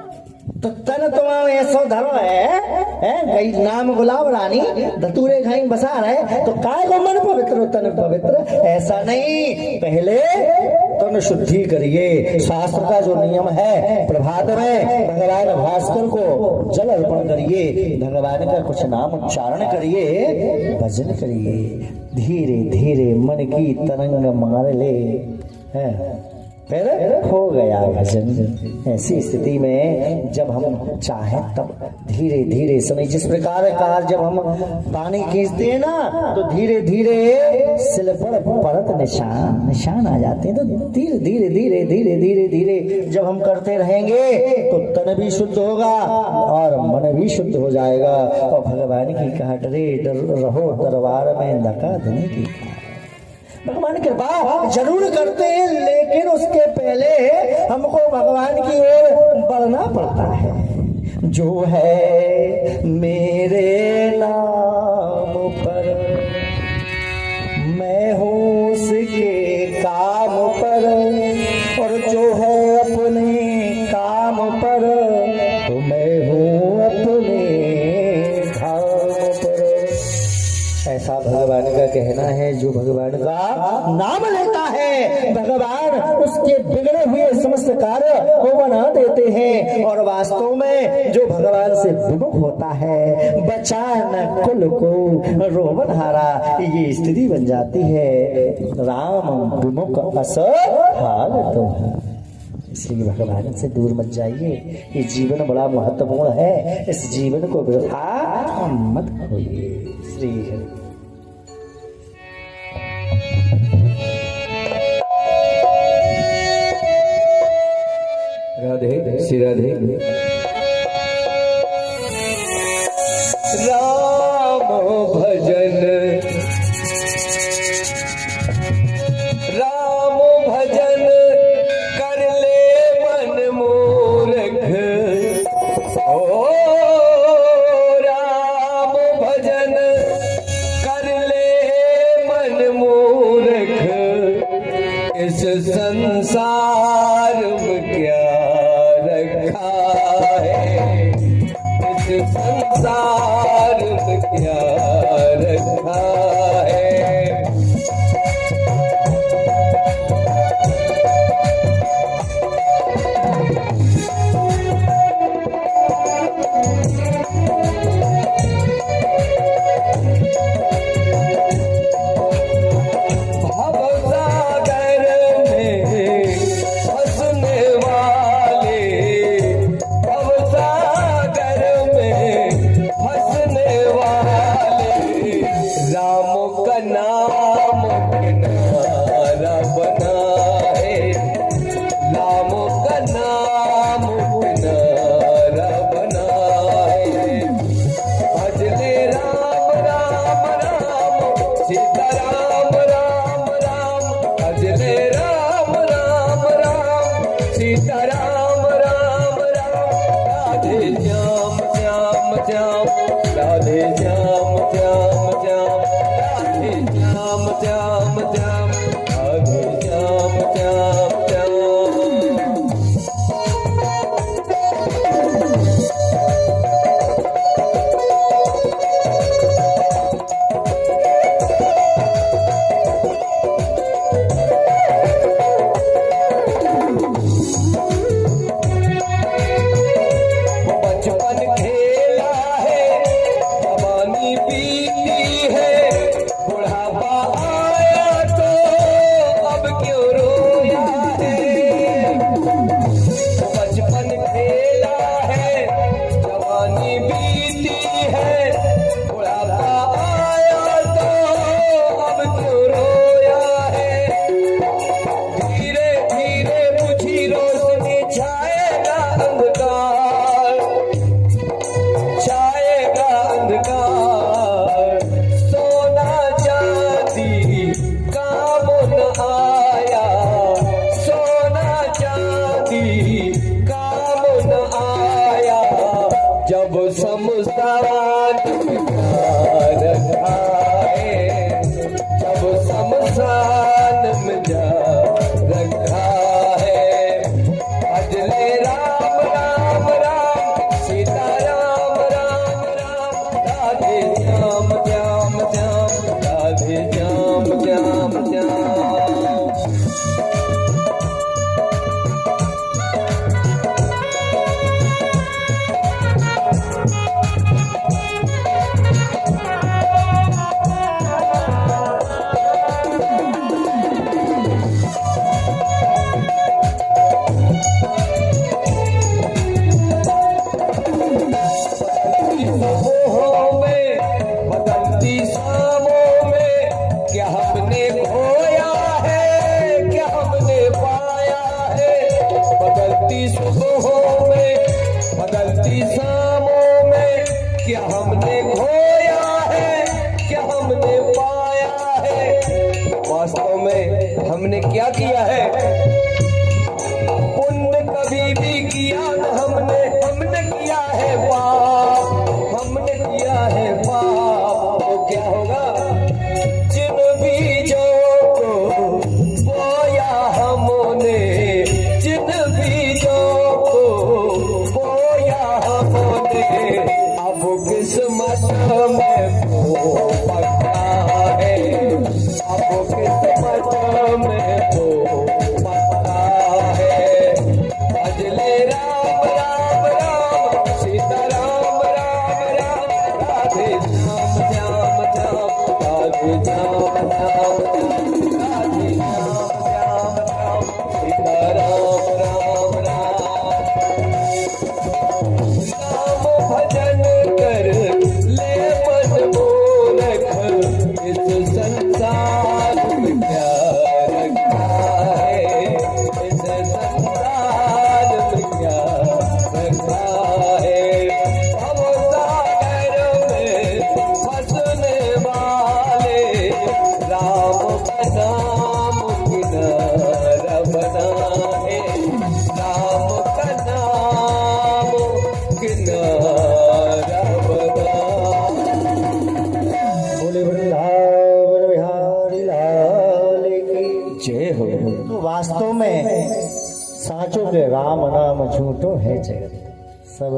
[SPEAKER 1] तो तन तुम्हारा ऐसो धरो है कई नाम गुलाब रानी धतूरे खाई बसा रहे, तो काय को मन पवित्र तन पवित्र? ऐसा नहीं, पहले तन शुद्धि करिए। शास्त्र का जो नियम है, प्रभात में भगवान भास्कर को जल अर्पण करिए, भगवान का कुछ नाम उच्चारण करिए, भजन करिए, धीरे धीरे मन की तरंग मार ले, फिर हो गया भजन। ऐसी स्थिति में जब हम चाहें तब धीरे धीरे समय, जिस प्रकार कार जब हम पानी खींचते हैं ना, तो धीरे धीरे सिल पर परत निशान आ जाते हैं। तो धीरे धीरे धीरे धीरे धीरे धीरे जब हम करते रहेंगे तो तन भी शुद्ध होगा और मन भी शुद्ध हो जाएगा। और भगवान की कहा डरे डर रहो दरबार में धका देने की। भगवान कृपा जरूर करते हैं, लेकिन उसके पहले हमको भगवान की ओर बढ़ना पड़ता है। जो है मेरे नाम पर मैं हूँ उसके काम पर, और जो है अपने काम पर तो मैं हूँ अपने धाम पर। ऐसा भगवान का कहना है। जो भगवान का नाम लेता है, भगवान उसके बिगड़े हुए समस्त कार्य को बना देते हैं। और वास्तव में जो भगवान से विमुख होता है, बचा न कुल को रोमन हारा, ये स्थिति बन जाती है। राम विमुख अस हाल तो। इसलिए भगवान से दूर मत जाइए, ये जीवन बड़ा महत्वपूर्ण है, इस जीवन को वृथा मत खोइए। श्री हरि।
[SPEAKER 2] राधे श्री राधे। राम भजन कर ले मन मूर्ख, ओ राम भजन कर ले मन मूर्ख, इस संसार में क्या रखा सीताराम राम राम भजले राम राम राम सीताराम राम राम राधे श्याम श्याम श्याम राधे श्याम श्याम श्याम राधे श्याम श्याम श्याम राधे श्याम श्याम श्याम बचपन खेला है जवानी बीती है बुढ़ापा आया तो अब क्यों रोया है बचपन खेला है जवानी बीती है बुढ़ापा आया तो अब क्यों रोया है धीरे धीरे बुझी रोशनी छाएगा अंधकार छाएगा अंधकार सोना चांदी काम न आया सोना चांदी काम न आया जब शमशान में रखा है जब शमशान में जा रखा है भजले राम राम राम सीता राम राम राम राधे श्याम श्याम श्याम राधे श्याम श्याम श्याम मोहों में बदलती शामों में क्या हमने खोया है क्या हमने पाया है बदलती सुबहों में बदलती शामों में क्या हमने खोया है क्या हमने पाया है वास्तव में हमने क्या किया है पुण्य कभी भी किया न हमने हमने किया है पाप हमने किया है पाप तो क्या होगा जिन बीजों को बोया हमने जिन बीजों को बोया हमने अब किस्मत में वो पक्का है अब किस्मत में वो पक्का है भजले राम राम राम सीता राम राम राम राधे श्याम श्याम श्याम राधे श्याम श्याम राधे श्याम श्याम श्याम सीता राम राम राम राम भजन कर ले मन मोरख इस संसार में क्या रखा है इस संसार में क्या रखा है हम सागर में फंसने वाले राम का नाम किनारा बना है राम का नाम किनारा बना
[SPEAKER 1] बोले वृंदावन बिहारी लाल की
[SPEAKER 2] जय हो
[SPEAKER 1] तो वास्तव में साचो के राम नाम झूठो है जगत सब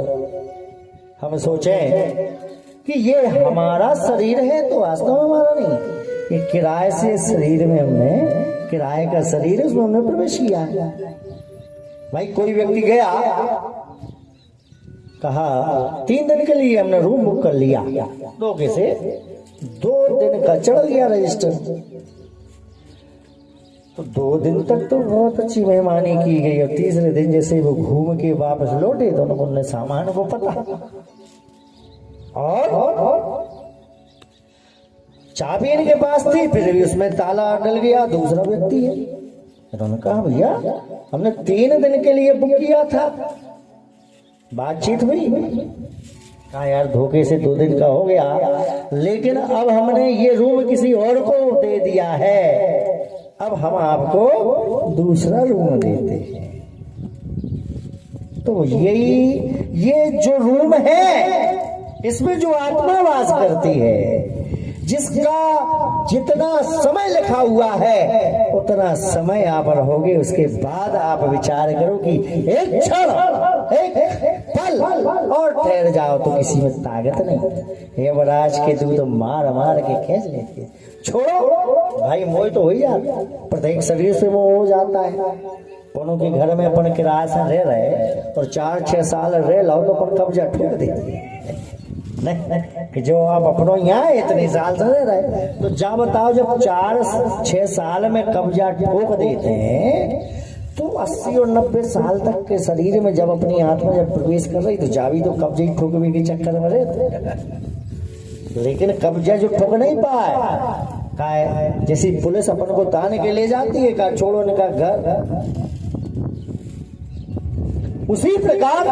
[SPEAKER 1] हम सोचें कि ये हमारा शरीर है तो वास्तव में हमारा नहीं ये किराए से शरीर में हमने किराए का शरीर है उसमें हमने प्रवेश किया भाई कोई व्यक्ति गया कहा 3 दिन के लिए हमने रूम बुक कर लिया धोखे से 2 दिन का चढ़ गया रजिस्टर तो 2 दिन तक तो बहुत अच्छी मेहमानी की गई और तीसरे दिन जैसे वो घूम के वापस लौटे तो उन्होंने सामान को पता और चाबी इनके पास थी फिर भी उसमें ताला डल गया दूसरा व्यक्ति है उन्होंने कहा भैया हमने 3 दिन के लिए बुक किया था बातचीत हुई कहा यार धोखे से 2 दिन का हो गया, लेकिन अब हमने ये रूम किसी और को दे दिया है, अब हम आपको दूसरा रूम देते हैं। तो ये जो रूम है इसमें जो आत्मा वास करती है, जिसका जितना समय लिखा हुआ है उतना समय आप रहोगे, उसके बाद आप विचार करो कि एक क्षण एक पल और ठहर जाओ तो किसी में ताकत नहीं। यमराज के दूत मार मार के खींच लेते, छोड़ो भाई, मोह तो हो ही जाता, प्रत्येक शरीर से वो हो जाता है। कोनो के घर में अपन किराए से रह रहे और 4-6 साल रह लो तो अपन कब्जा ठोक देते नहीं कि जो आप अपनों यहाँ इतने साल से रह रहे, तो जा बताओ जब 4-6 साल में कब्जा ठोक देते हैं तो 80 और 90 साल तक के शरीर में जब अपनी आत्मा जब प्रवेश कर रही तो जावी तो कब्जे ही ठोकने के चक्कर में रहते, लेकिन कब्जा जो ठोक नहीं पाए का है, जैसी पुलिस अपन को ताने के ले जाती है, का छोड़ो ने का घर, उसी प्रकार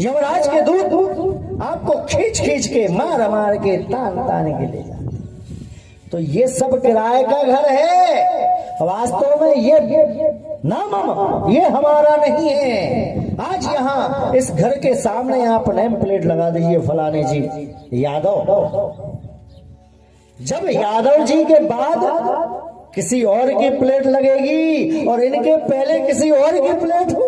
[SPEAKER 1] यमराज के दूत आपको खींच खींच के मार मार के ताने के ले जाते। तो ये सब किराए का घर है, वास्तव में ये नाम ये हमारा नहीं है। आज यहाँ इस घर के सामने आप नेम प्लेट लगा दीजिए, फलाने जी यादव। जब यादव जी के बाद किसी और की प्लेट लगेगी और इनके पहले किसी और की प्लेट हो,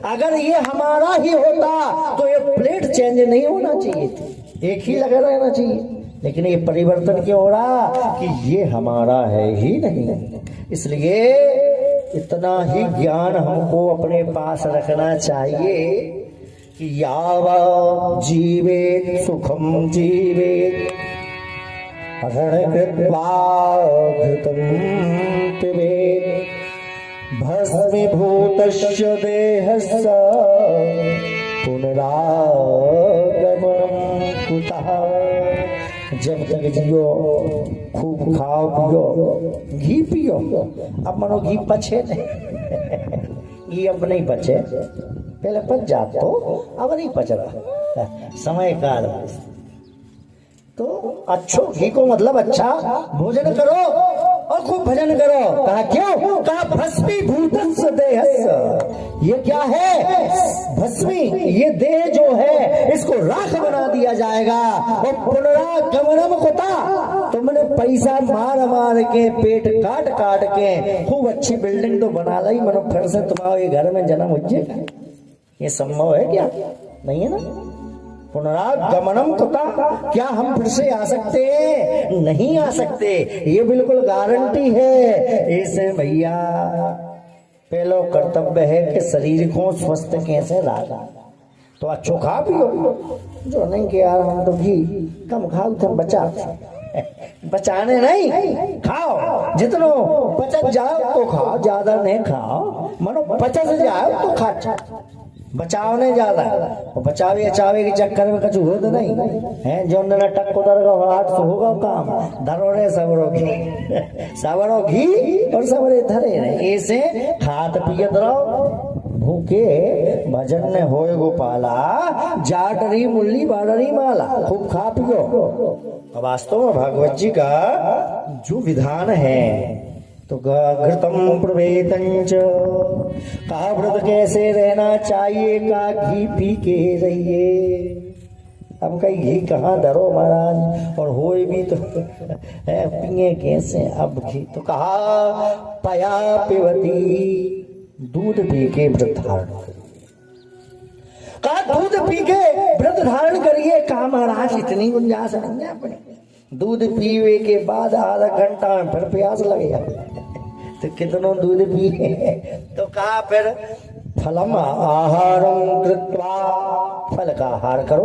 [SPEAKER 1] अगर ये हमारा ही होता तो ये प्लेट चेंज नहीं होना चाहिए थी, एक ही लगा रहना चाहिए, लेकिन ये परिवर्तन क्यों हो रहा कि ये हमारा है ही नहीं। इसलिए इतना ही ज्ञान हमको अपने पास रखना चाहिए कि यावा जीवेत सुखम जीवेत रणकृत्वाघृतं पिबेत् भस्मीभूतस्य देहस्य पुनरागमनं कुतः। जब तक जियो खूब खाओ पियो, घी पियो, अब मनो घी पचे नहीं घी अब नहीं पचे, पहले पच जाता तो अब नहीं पच रहा, समय काल। तो अच्छो घी को मतलब अच्छा भोजन करो और खूब भजन करो। कहा क्यों? कहा भस्मीभूतस्य देहस्य, ये क्या है? भस्मी, ये देह जो है इसको राख बना दिया जाएगा। और पुनरागमनम कुतः, तुमने पैसा मार मार के पेट काट काट के खूब अच्छी बिल्डिंग तो बना ली, मनो फिर से तुम्हारे घर में जन्म हो जाएगा। ये संभव है क्या? नहीं है ना। पुनरागमनम कुतः, क्या हम फिर से आ सकते हैं? नहीं आ सकते, ये बिल्कुल गारंटी है। ऐसे भैया पहला कर्तव्य है कि शरीर को स्वस्थ कैसे रखा, तो अच्छो खा पियो, जो नहीं कि यार हम तो घी कम खाओ थे, बचाने नहीं, खाओ जितनो बचत जाओ तो खाओ, ज्यादा नहीं खाओ, मनो बचत जाओ तो खा, बचाव नहीं ज्यादा। बचावे अचावे के चक्कर में कुछ हो तो नहीं है, जो टक को दर हाथ से होगा काम, धरोरे सबरो घी और सबरे धरे रहे, ऐसे खात पियत रहो भूखे भजन ने होए गोपाला, जाटरी मुल्ली बाडरी माला, खूब खा पियो। वास्तव में भागवत जी का जो विधान है तो घृतम प्रवेतंच, कहा व्रत कैसे रहना चाहिए, का घी पी के रहिए। अब कहीं घी कहाँ धरो महाराज, और होए भी तो पिए कैसे अब घी, तो कहा पया पिबती, दूध पी के व्रत धारण करिए। कहा दूध पी के व्रत धारण करिए। कहा महाराज इतनी गुंजाइश नहीं है अपने, दूध पीवे के बाद आधा घंटा में फिर प्यास लगेगा, तो कितनों दूध पिए, तो कहा फिर फलम आहारम कृत्वा, फल का आहार करो।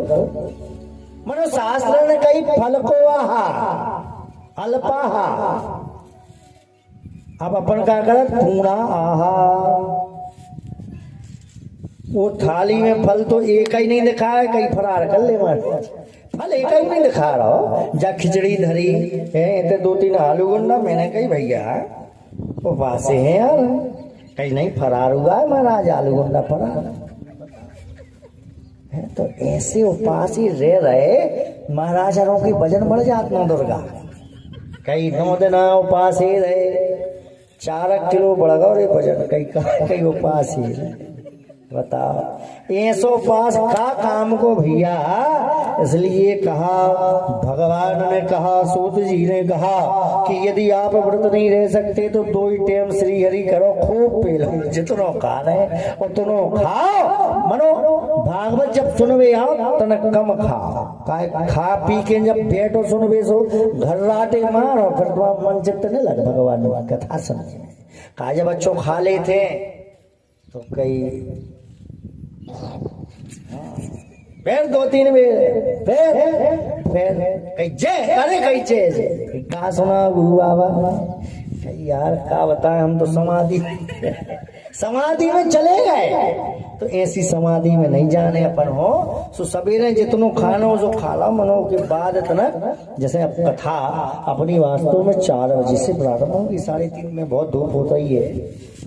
[SPEAKER 1] मनो शास्त्र ने कही फल को आहार अल्पाहार, अब अपन क्या कर पूर्णा आहार। वो थाली में फल तो एक ही नहीं दिखा है, कई फरार कर ले मार, फल एक ही नहीं दिखा रहा। जा खिचड़ी धरी है, 2-3 आलू गुंडा, मैंने कही भैया वो वासे हैं यार, कहीं नहीं फरार हुआ है महाराज, आलू गुंडा फरार है तो ऐसे उपास ही रह रहे महाराजाओं के वजन बढ़ जात नौ दुर्गा कई 9 दिन उपास ही रहे 4 किलो बढ़ गए रे वजन कई उपास ही रहे। बताओ ऐसो पास का काम को भैया, इसलिए कहा भगवान ने कहा सूत जी ने कहा कि यदि आप व्रत नहीं रह सकते तो 2 ही टाइम श्री हरि करो खूब पी लो जितनो खाना है उतनो खाओ। मनो भागवत जब सुनवे आओ तन कम खाओ खा पी के जब बैठो सुनवे सो घर राटे मारो फिर तुम्हारा मन चित्त नहीं लग भगवान की कथा समझने कहा। जब बच्चों खा लेते तो कई फिर 2-3 फिर कई जय अरे कई जय कहा सुना गुरु बाबा कई यार का बताएं हम तो समाधि में चले गए तो ऐसी समाधि में नहीं जाने अपन हो। सो सवेरे जितनो खानो जो खाला मनो के बाद इतना जैसे अब कथा अपनी वास्तव में 4 बजे से प्रारंभ होगी 3:30 में बहुत धूप होता ही है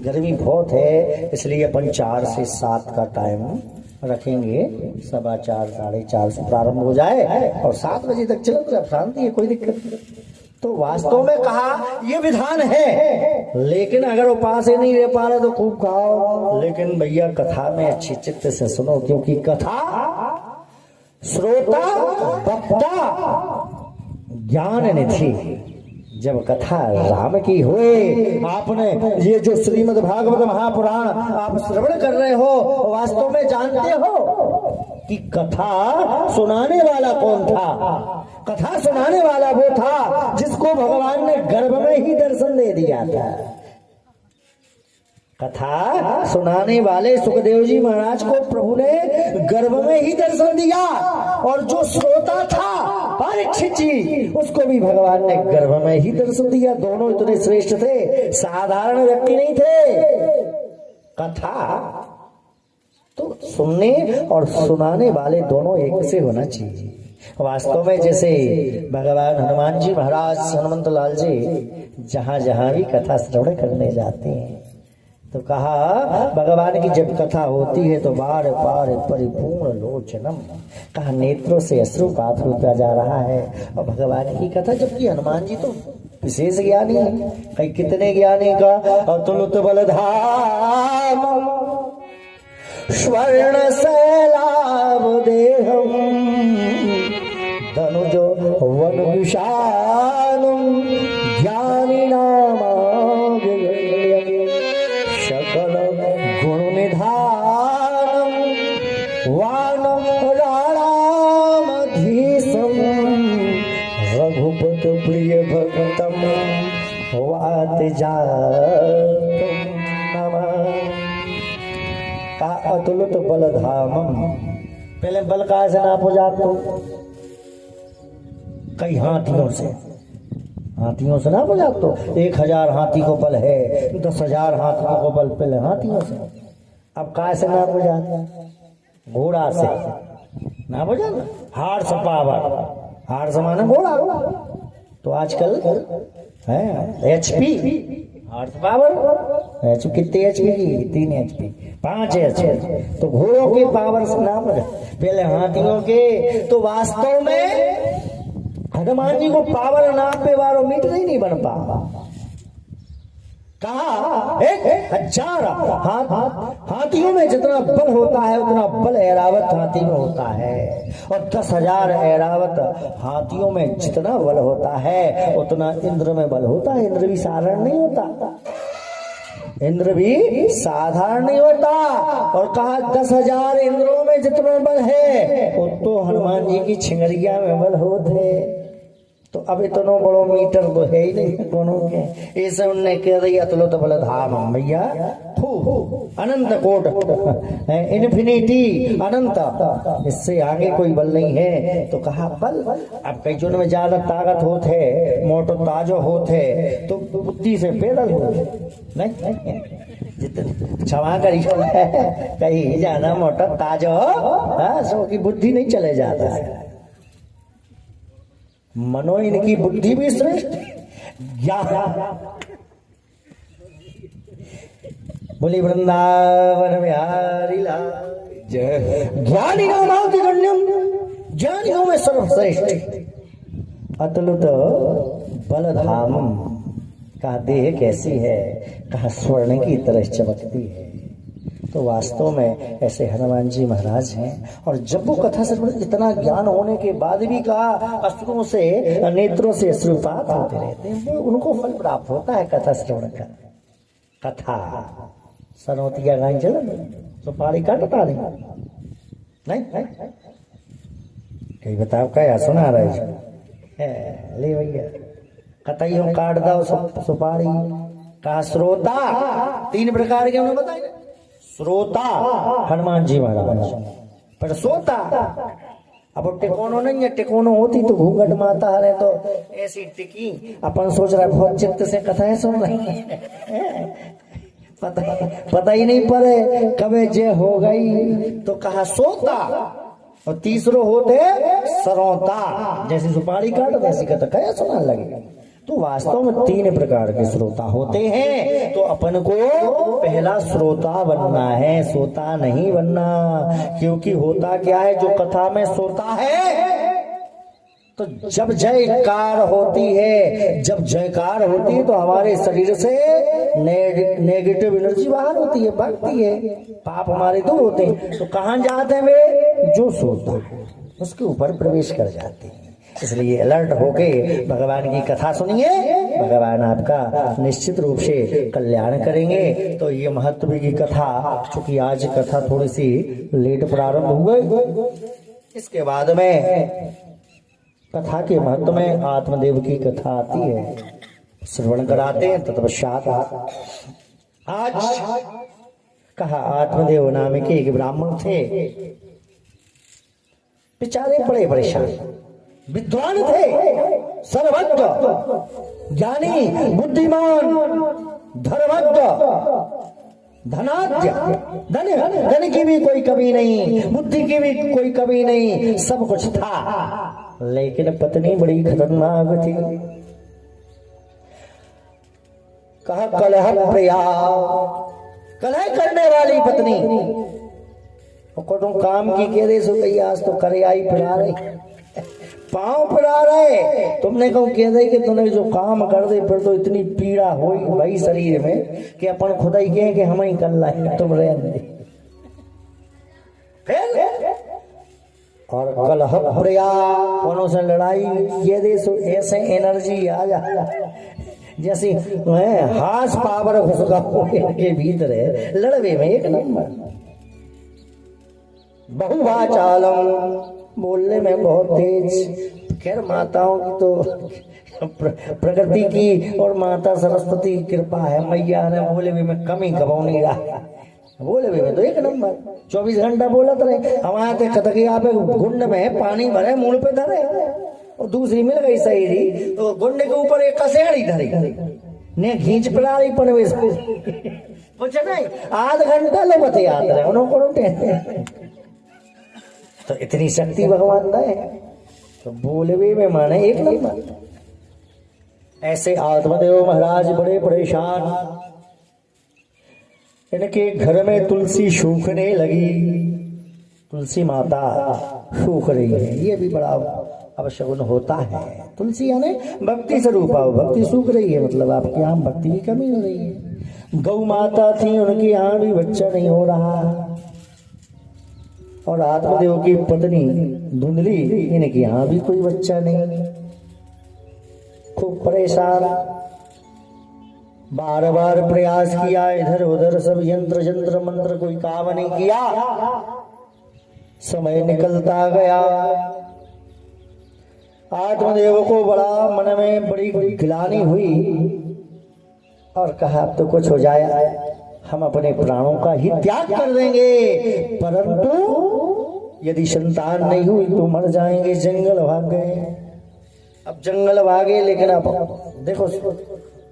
[SPEAKER 1] गर्मी बहुत है इसलिए अपन 4 से 7 का टाइम रखेंगे 4:15 4:30 से प्रारंभ हो जाए और 7 बजे तक चलो तो शांति है कोई दिक्कत नहीं। तो वास्तव में कहा ये विधान है लेकिन अगर उपास ही नहीं रह पा रहे तो खूब खाओ लेकिन भैया कथा में अच्छी चित्त से सुनो क्योंकि कथा श्रोता वक्ता ज्ञान निधि। जब कथा राम की हुए आपने ये जो श्रीमद् भागवत महापुराण आप श्रवण कर रहे हो वास्तव में जानते हो कि कथा सुनाने वाला कौन था। कथा सुनाने वाला वो था जिसको भगवान ने गर्भ में ही दर्शन दे दिया था। कथा सुनाने वाले सुखदेव जी महाराज को प्रभु ने गर्भ में ही दर्शन दिया और जो श्रोता था परीक्षित जी उसको भी भगवान ने गर्भ में ही दर्शन दिया। दोनों इतने श्रेष्ठ थे साधारण व्यक्ति नहीं थे। कथा तो सुनने और सुनाने वाले दोनों एक से होना चाहिए। वास्तव में जैसे भगवान हनुमान जी महाराज हनुमंत लाल जी जहां जहां भी कथा श्रवण करने जाते हैं तो कहा भगवान की जब कथा होती है तो बार बार परिपूर्ण लोचनम कहा नेत्रों से अश्रुपात होता जा रहा है। और भगवान की कथा जबकि हनुमान जी तो विशेष ज्ञानी है कई कितने ज्ञानी का अतुलित बलधाम स्वर्ण शैलाभ देहम धनुजो वन विशालम ज्ञानी नाम सकल गुण निधानम वानम राणामधीशम रघुपत प्रिय भक्तम वात जातम नमः। का अतुलित बलधामम पहले बल कहा से नापो जातो कई हाथियों से ना बजा तो 1000 हाथी को बल है 10,000 हाथियों को बल पहले हाथियों से। अब काय से ना बजा घोड़ा से ना बजा हार सपावर हार समाना घोड़ा तो आजकल है HP हार पावर HP कितने HP की 3 HP 5 HP तो घोड़ों के पावर से ना बजा पहले हाथियों के। तो वास्तव में हनुमान जी को पावर नाम पे वारो मीटर ही नहीं बन पा। कहा 1000 हाथियों में जितना बल होता है उतना बल ऐरावत हाथी में होता है और 10,000 ऐरावत हाथियों में जितना बल होता है उतना इंद्र में बल होता है। इंद्र भी साधारण नहीं होता इंद्र भी साधारण नहीं होता। और कहा 10,000 इंद्रों में जितना बल है वो तो हनुमान जी की छिंगरिया में बल होते। तो अब इतना बड़ो मीटर तो है ही नहीं दोनों के। ऐसे उनने कह रही अतुलित तो बलधाम भैया अनंत कोट इन्फिनिटी अनंत इससे आगे कोई बल नहीं है। तो कहा बल अब कई चुन में ज्यादा ताकत होते मोटो ताजो होते तो बुद्धि से पैदल हो नहीं जितने क्षमा करी कहीं ज्यादा मोटा ताजो सो की बुद्धि नहीं चले जाता है। मनो इनकी बुद्धि भी श्रेष्ठ बोली वृंदावन बिहारी लाल
[SPEAKER 2] जय
[SPEAKER 1] ज्ञानियों नाम गण्यम, ज्ञानियों में सर्वश्रेष्ठ अतुलित बलधाम। कहा देह कैसी है, कहा स्वर्ण की तरह चमकती है। तो वास्तव में ऐसे हनुमान जी महाराज हैं। और जब वो कथा से इतना ज्ञान होने के बाद भी कहा अश्रुओं से, नेत्रों से अश्रुपात होते रहते हैं, वो उनको फल प्राप्त होता है कथा श्रवण का। कथा सनौतिया गाय चल तो पारी काटता नहीं कहीं बताओ क्या सुना रहे ले भैया कतईयों काट दो सुपारी। कहा श्रोता, 3 प्रकार के उन्होंने बताया। श्रोता हनुमान जी महाराज, पर सोता अब टिकोनो नहीं है। टिकोनो होती तो घूंघट माता है तो ऐसी टिकी। अपन सोच रहा बहुत चित्त से कथाएं सुन रही है, पता ही नहीं पड़े कबे जे हो गई। तो कहा सोता, और तीसरो होते सरोता, जैसी सुपारी काट वैसी कथा क्या सुना लगे। तो वास्तव में 3 प्रकार के श्रोता होते हैं। तो अपन को पहला श्रोता बनना है, सोता नहीं बनना। क्योंकि होता क्या है, जो कथा में सोता है तो जब जयकार होती है, जब जयकार होती है तो हमारे शरीर से नेगेटिव एनर्जी बाहर होती है, भागती है, पाप हमारे दूर होते हैं। तो कहाँ जाते हैं वे, जो सोता है उसके ऊपर प्रवेश कर जाते हैं। इसलिए अलर्ट होके भगवान की कथा सुनिए, भगवान आपका निश्चित रूप से कल्याण करेंगे। तो ये महत्व की कथा, चूंकि आज कथा थोड़ी सी लेट प्रारंभ हुई, इसके बाद में कथा के महत्व में आत्मदेव की कथा आती है, श्रवण कराते हैं। तत्पश्चात आज कहा आत्मदेव नाम के एक ब्राह्मण थे, बेचारे बड़े परेशान, विद्वान थे, सर्वज्ञ, ज्ञानी, बुद्धिमान, धर्मज्ञ, धनाढ्य, धन की भी कोई कमी नहीं, बुद्धि की भी कोई कमी नहीं, सब कुछ था। लेकिन पत्नी बड़ी खतरनाक थी। कहा कलह प्रिया, कलह करने वाली पत्नी। को तुम काम की कह दे सो गई, आज तो करे आई फिरा रही, पांव फिरा रहे। तुमने कहूँ कह दे कि तुमने जो काम कर दे फिर तो इतनी पीड़ा हुई भाई शरीर में कि अपन खुदा ही कहें कि हम ही कर लाए, तुम रह दे। और कलह प्रिया, कोनो से लड़ाई ये दे सो ऐसे एनर्जी आ जा जैसी हाथ पावर घुसका के भीतर है, लड़वे में एक नंबर। बहुवाचालम, बोलने में बहुत तेज। खैर माताओं की तो प्रकृति की और माता सरस्वती की कृपा है, मैया ने बोले भी में कमी कबाऊ नहीं रहा, बोले भी में तो एक नंबर 24 घंटा बोलत रहे। हमारे कतकिया पे गुंड में पानी भरे, मूल पे धरे, और दूसरी मिल गई सही तो गुंड के ऊपर एक कसेड़ी धरी ने खींच पड़ी पनवेश कुछ नहीं, आध घंटा लो बते याद रहे उन्होंने। तो इतनी शक्ति भगवान ने, तो बोले भी में माने एक नंबर। ऐसे आत्मदेव महाराज बड़े परेशान, इनके घर में तुलसी सूखने लगी, तुलसी माता सूख रही है। ये भी बड़ा अवशगुन होता है। तुलसी यानी भक्ति स्वरूप, भक्ति सूख रही है, मतलब आपके यहाँ भक्ति की कमी हो रही है। गौ माता थी, उनके यहाँ भी बच्चा नहीं हो रहा, और आत्मदेव की पत्नी धुंधली, इनके यहाँ भी कोई बच्चा नहीं। खूब परेशान, बार बार प्रयास किया, इधर उधर सब यंत्र यंत्र मंत्र, कोई काम नहीं किया। समय निकलता गया, आत्मदेव को बड़ा मन में बड़ी गिलानी हुई और कहा अब तो कुछ हो जाए, हम अपने प्राणों का ही त्याग कर देंगे, परंतु यदि संतान नहीं हुई तो मर जाएंगे। जंगल भाग गए। अब जंगल भागे, लेकिन अब देखो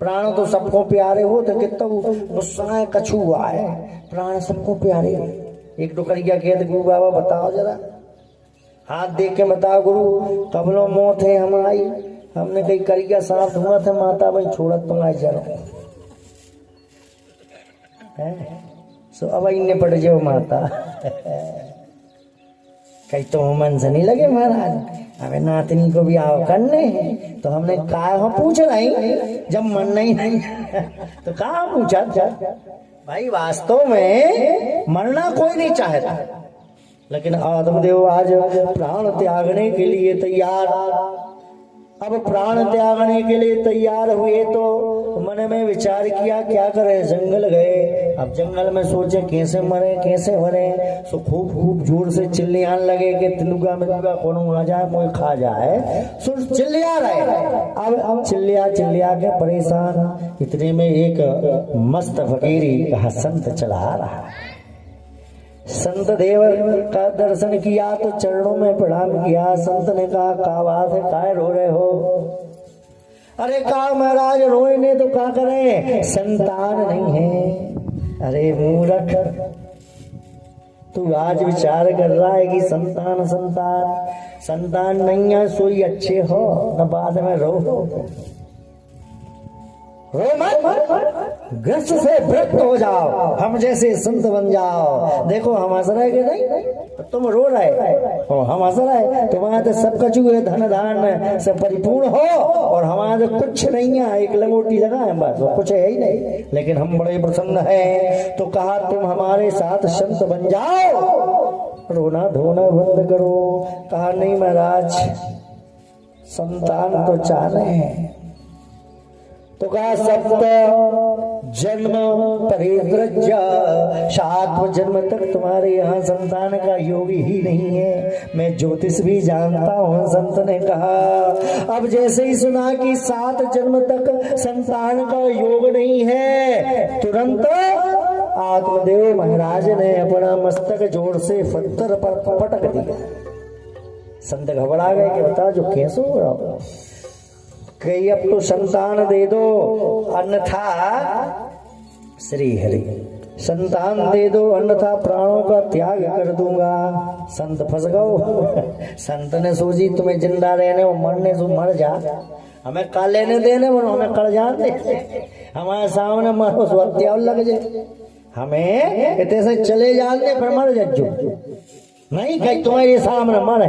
[SPEAKER 1] प्राण तो सबको प्यारे हो, तो कितना गुस्सा है, कछुआ है, प्राण सबको प्यारे। एक डुकरिया कहते गुरु बाबा बताओ जरा, हाथ देख के बताओ गुरु, कबलों मौत है हम आई, हमने कहीं करिया सांप धुआ था, माता भाई छोड़त तुम आज जरा सो अब इन्हें पड़ जाओ माता कहीं तो मन से नहीं लगे महाराज, हमें नातनी को भी आओ करने। तो हमने कहा पूछ रही, जब मन नहीं तो कहा पूछा। भाई वास्तव में मरना कोई नहीं चाहता, लेकिन आत्मदेव आज प्राण त्यागने के लिए तैयार। अब प्राण त्यागने के लिए तैयार हुए तो मन में विचार किया क्या करें, जंगल गए। अब जंगल में सोचे कैसे मरे कैसे मरे, सो खूब खूब जोर से चिल्लाने लगे कि तिलुगा मिलुगा कौन आ जाए कोई खा जाए, सो चिल्ला रहे। अब चिल्ला के परेशान, इतने में एक मस्त फकीरी संत चला रहा है। संत देव का दर्शन किया तो चरणों में प्रणाम किया। संत ने कहा क्या बात है, काहे रो रहे हो? अरे कहा महाराज रोए ने तो क्या करें, संतान नहीं है। अरे मूर्ख, तू आज विचार कर रहा है कि संतान संतान नहीं है, सोई अच्छे हो न बाद में रो ग्रस्त से व्रत हो जाओ, हम जैसे संत बन जाओ। देखो हम हंस रहे कि नहीं, तुम रो रहे हो, हम हंस रहे। तुम्हारे तो सब कछु है, धन धान से परिपूर्ण हो, और हमारे तो कुछ नहीं है, एक लंगोटी लगा है बस, कुछ है ही नहीं। लेकिन हम बड़े प्रसन्न हैं। तो कहा तुम हमारे साथ संत बन जाओ, रोना धोना बंद करो। कहा नहीं महाराज, संतान तो चाहते हैं। तो कहा सप्त जन्म परिव्रज्य, 7 जन्म तक तुम्हारे यहाँ संतान का योग ही नहीं है। मैं ज्योतिष भी जानता हूँ। संत ने कहा अब जैसे ही सुना कि 7 जन्म तक संतान का योग नहीं है, तुरंत आत्मदेव महाराज ने अपना मस्तक जोर से पत्थर पर पटक दिया। संत घबरा गए कि बता जो कैसे हो रहा, कहीं अब तो संतान दे दो, अन्यथा श्री हरि संतान दे दो, अन्यथा प्राणों का त्याग कर दूंगा। संत फंस गए। संत ने सोची तुम्हें जिंदा रहने और मरने से मर जा, हमें का लेने देने, हमें कर जाने, हमारे सामने मरो हत्या लग जाए, हमें इतने से चले जाने पर मर जाओ। नहीं कहीं तुम्हारे सामने मरे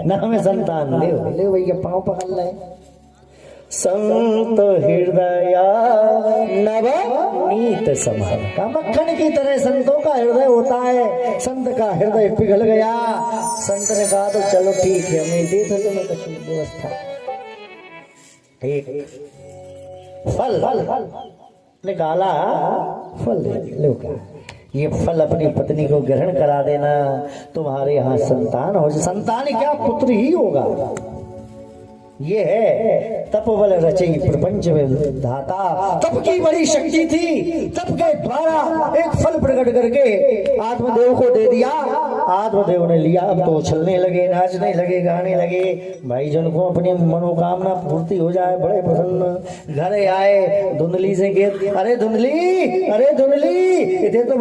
[SPEAKER 1] न हमें संतान दे भैया, पाँव पकड़ ले। संत हृदय नवनीत समान का मक्खन की तरह संतों का हृदय होता है। संत का हृदय पिघल गया। संत ने कहा तो चलो ठीक है, मैं दे दो तुम्हें कुछ व्यवस्था, ठीक फल निकाला, फल लो क्या, ये फल अपनी पत्नी को ग्रहण करा देना, तुम्हारे यहाँ संतान हो। संतान क्या, पुत्र ही होगा। ये है तपबल रचई प्रपंच में धाता। तप की बड़ी शक्ति थी, तप के द्वारा एक फल प्रकट करके आत्मदेव को दे दिया। आत्मदेव ने लिया, अब तो उछलने लगे, नाचने लगे, गाने लगे। भाई जन को अपनी मनोकामना पूर्ति हो जाए, बड़े प्रसन्न। घर आए, धुंधली से कहे अरे धुंधली इतने तो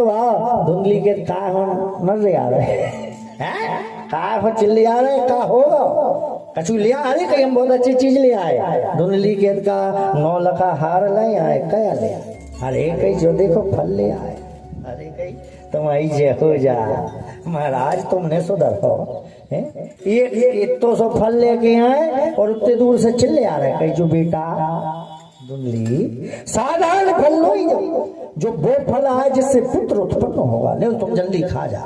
[SPEAKER 1] भाव धुंधली के का हम न ले आ रहे का चिल्ले आ रहे, का होगा कछु लिया? अरे कहीं हम बहुत अच्छी चीज ले आए। धुंधली के का 9 लखा हार ले आए, क्या ले आए? अरे कहीं जो देखो फल ले आए। अरे कहीं तुम आई जे हो जा महाराज, तुमने सुधर हो। ये तो सब फल लेके आए और उतने दूर से चिल्ले आ रहे। कहीं जो बेटा धुंधली साधारण फल लो ही, जो वो फल आए जिससे पुत्र उत्पन्न होगा, ले तुम जल्दी खा जा।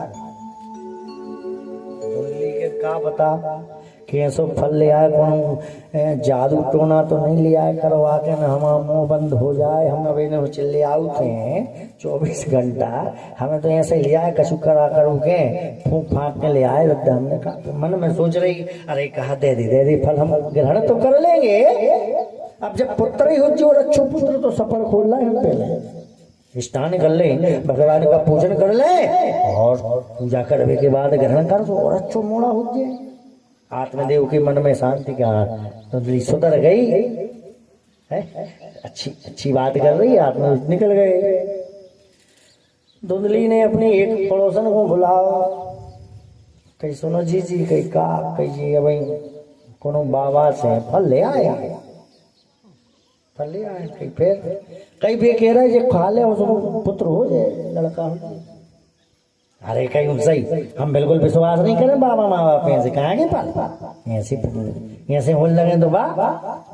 [SPEAKER 1] धुंधली के का बता कैसो फल ले आए, कौन जादू टोना तो नहीं ले आए करवा के न हमारा मुंह बंद हो जाए। हम अब चिल्ले आउते हैं 24 घंटा, हमें तो ऐसे ले आए कछु करा करू के फूंक फाँक के ले आए। लगता हमने कहा, मन में सोच रही अरे कहा दे दी फल, हम ग्रहण तो कर लेंगे। अब जब पुत्र ही हो जो अच्छो पुत्र तो सफर खोल रहे हैं, पहले स्नान कर ले, भगवान का पूजन कर ले और पूजा करने के बाद ग्रहण कर दो और अच्छो मोड़ा हो जाए। आत्मदेव के मन में शांति का धुंधली सुधर गई है, अच्छी बात कर रही है। आत्मदेव निकल गए। धुंधली ने अपनी एक पड़ोसन को बुलाओ, कहीं सुनो जी कहीं का कहीं जी भाई कोनो बाबा से फल ले आए, कहीं फिर कहीं भी कह रहा है खा ले उसको पुत्र हो जाए, लड़का हो जाए। अरे कहीं सही, हम बिल्कुल विश्वास नहीं करें बाबा माँ बाप ऐसे कहाँ के पाल ऐसे होने लगे तो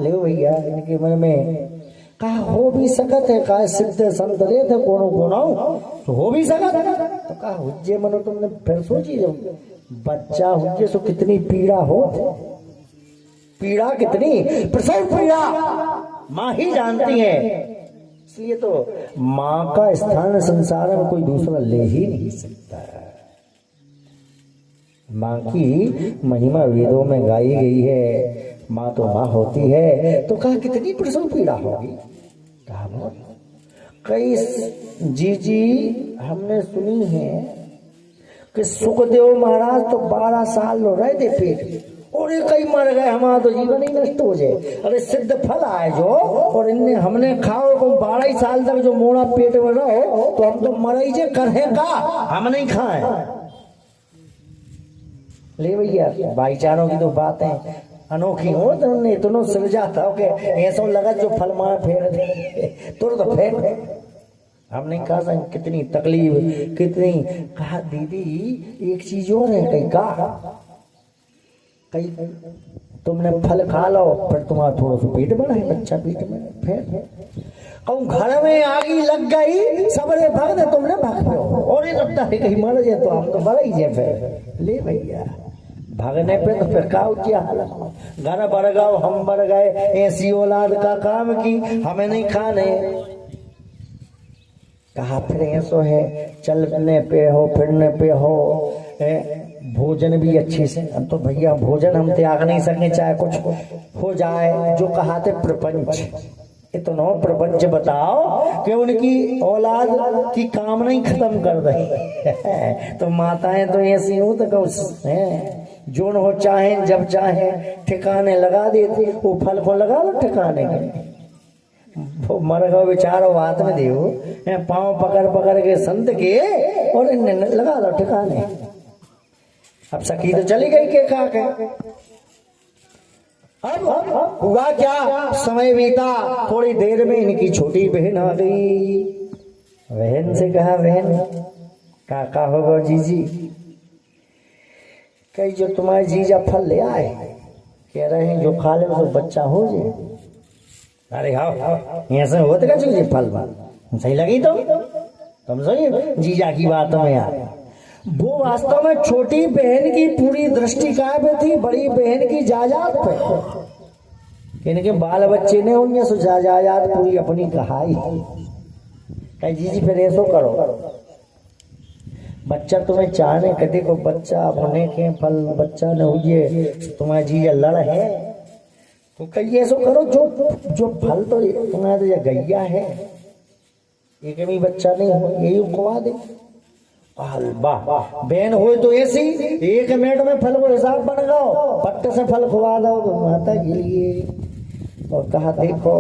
[SPEAKER 1] ले भैया इनके मन में कहा हो भी सकत है, कहा सिद्ध संत रे थे कोनो कोनो तो हो भी सकत है, तो कहा हुज्जे मनो तुमने फिर सोची जब बच्चा हुज्जे सो कितनी पीड़ा हो, पीड़ा कितनी, प्रसव पीड़ा माँ ही जानती है, इसलिए तो माँ का स्थान संसार में कोई दूसरा ले ही नहीं सकता। माँ की महिमा वेदों में गाई गई है, माँ तो माँ होती है, तो कहा कितनी प्रसव पीड़ा होगी। कहा बहुत कई जी हमने सुनी है कि सुखदेव महाराज तो 12 साल लो रहे थे पेट और ये कई मर गए, हमारा तो जीवन ही नष्ट हो जाए। अरे सिद्ध फल आए जो और इनने हमने खाओ को 12 साल तक जो मोड़ा पेट में रहो तो हम तो मर ही जे करें का, हम नहीं खाए। ले भैया भाईचारों की तो बातें अनोखी हो, तो हमने इतना सृजा था कि ऐसा लगा जो फल मार फेर दे तुरंत फेर। हम नहीं कहा था कितनी तकलीफ कितनी। कहा दीदी एक चीज और है, कहीं का कहीं तुमने फल खा लो फिर तुम्हारा थोड़ा सा पेट बढ़ा है, बच्चा पेट में फिर कहूँ घर में आगी लग गई सबरे भाग दे तुमने भाग पे और ये लगता है कहीं मर जाए तो हम तो मर ही जाए। फिर ले भैया भागने पे तो फिर का क्या हालत, घर बढ़ गए हम बढ़ गए, ऐसी औलाद का काम की हमें नहीं खाने। कहा फिर ऐसो है चलने पे हो फिरने पे हो, भोजन भी अच्छे से, हम तो भैया भोजन हम त्याग नहीं सके चाहे कुछ हो जाए। जो कहा थे प्रपंच, इतना प्रपंच बताओ कि उनकी औलाद की कामना ही खत्म कर दे। तो माताएं तो ऐसी हो तो जोन हो चाहे जब चाहे ठिकाने लगा देती, वो फल को लगा लो ठिकाने के, वो मर गए बेचारो हाथ में देव पाँव पकड़ पकड़ के संत के और इन्हें लगा लो ठिकाने। अब सखी तो चली गई के खा के। अब हुआ क्या, समय बीता, थोड़ी देर में इनकी छोटी बहन आ गई। बहन से कहा बहन काका होगा जीजी, कई जो तुम्हारे जीजा फल ले आए कह रहे हैं जो खा ले तो बच्चा हो जाए। अरे हाँ ऐसे होते क्या चीज फल बात सही लगी तो तुम सही जीजा की बातों में यार। वो वास्तव में छोटी बहन की पूरी दृष्टि काय पे थी, बड़ी बहन की जायदाद पे। इनके बाल बच्चे ने उनमें सो जायदाद पूरी अपनी कहाई। कहीं जीजी फिर ऐसो करो बच्चा तुम्हें चाहने कदे को बच्चा होने के फल बच्चा न हुए तुम्हारा जीजा लड़ है तो कहीं ऐसो करो जो फल तो तुम्हारा तो गैया है एक भी बच्चा नहीं हो यही उखवा दे। बहन हो तो ऐसी 1 मिनट में फल को हिसाब बन गो, पट्टे से फल खुआ दो तो माता के लिए। और कहा देखो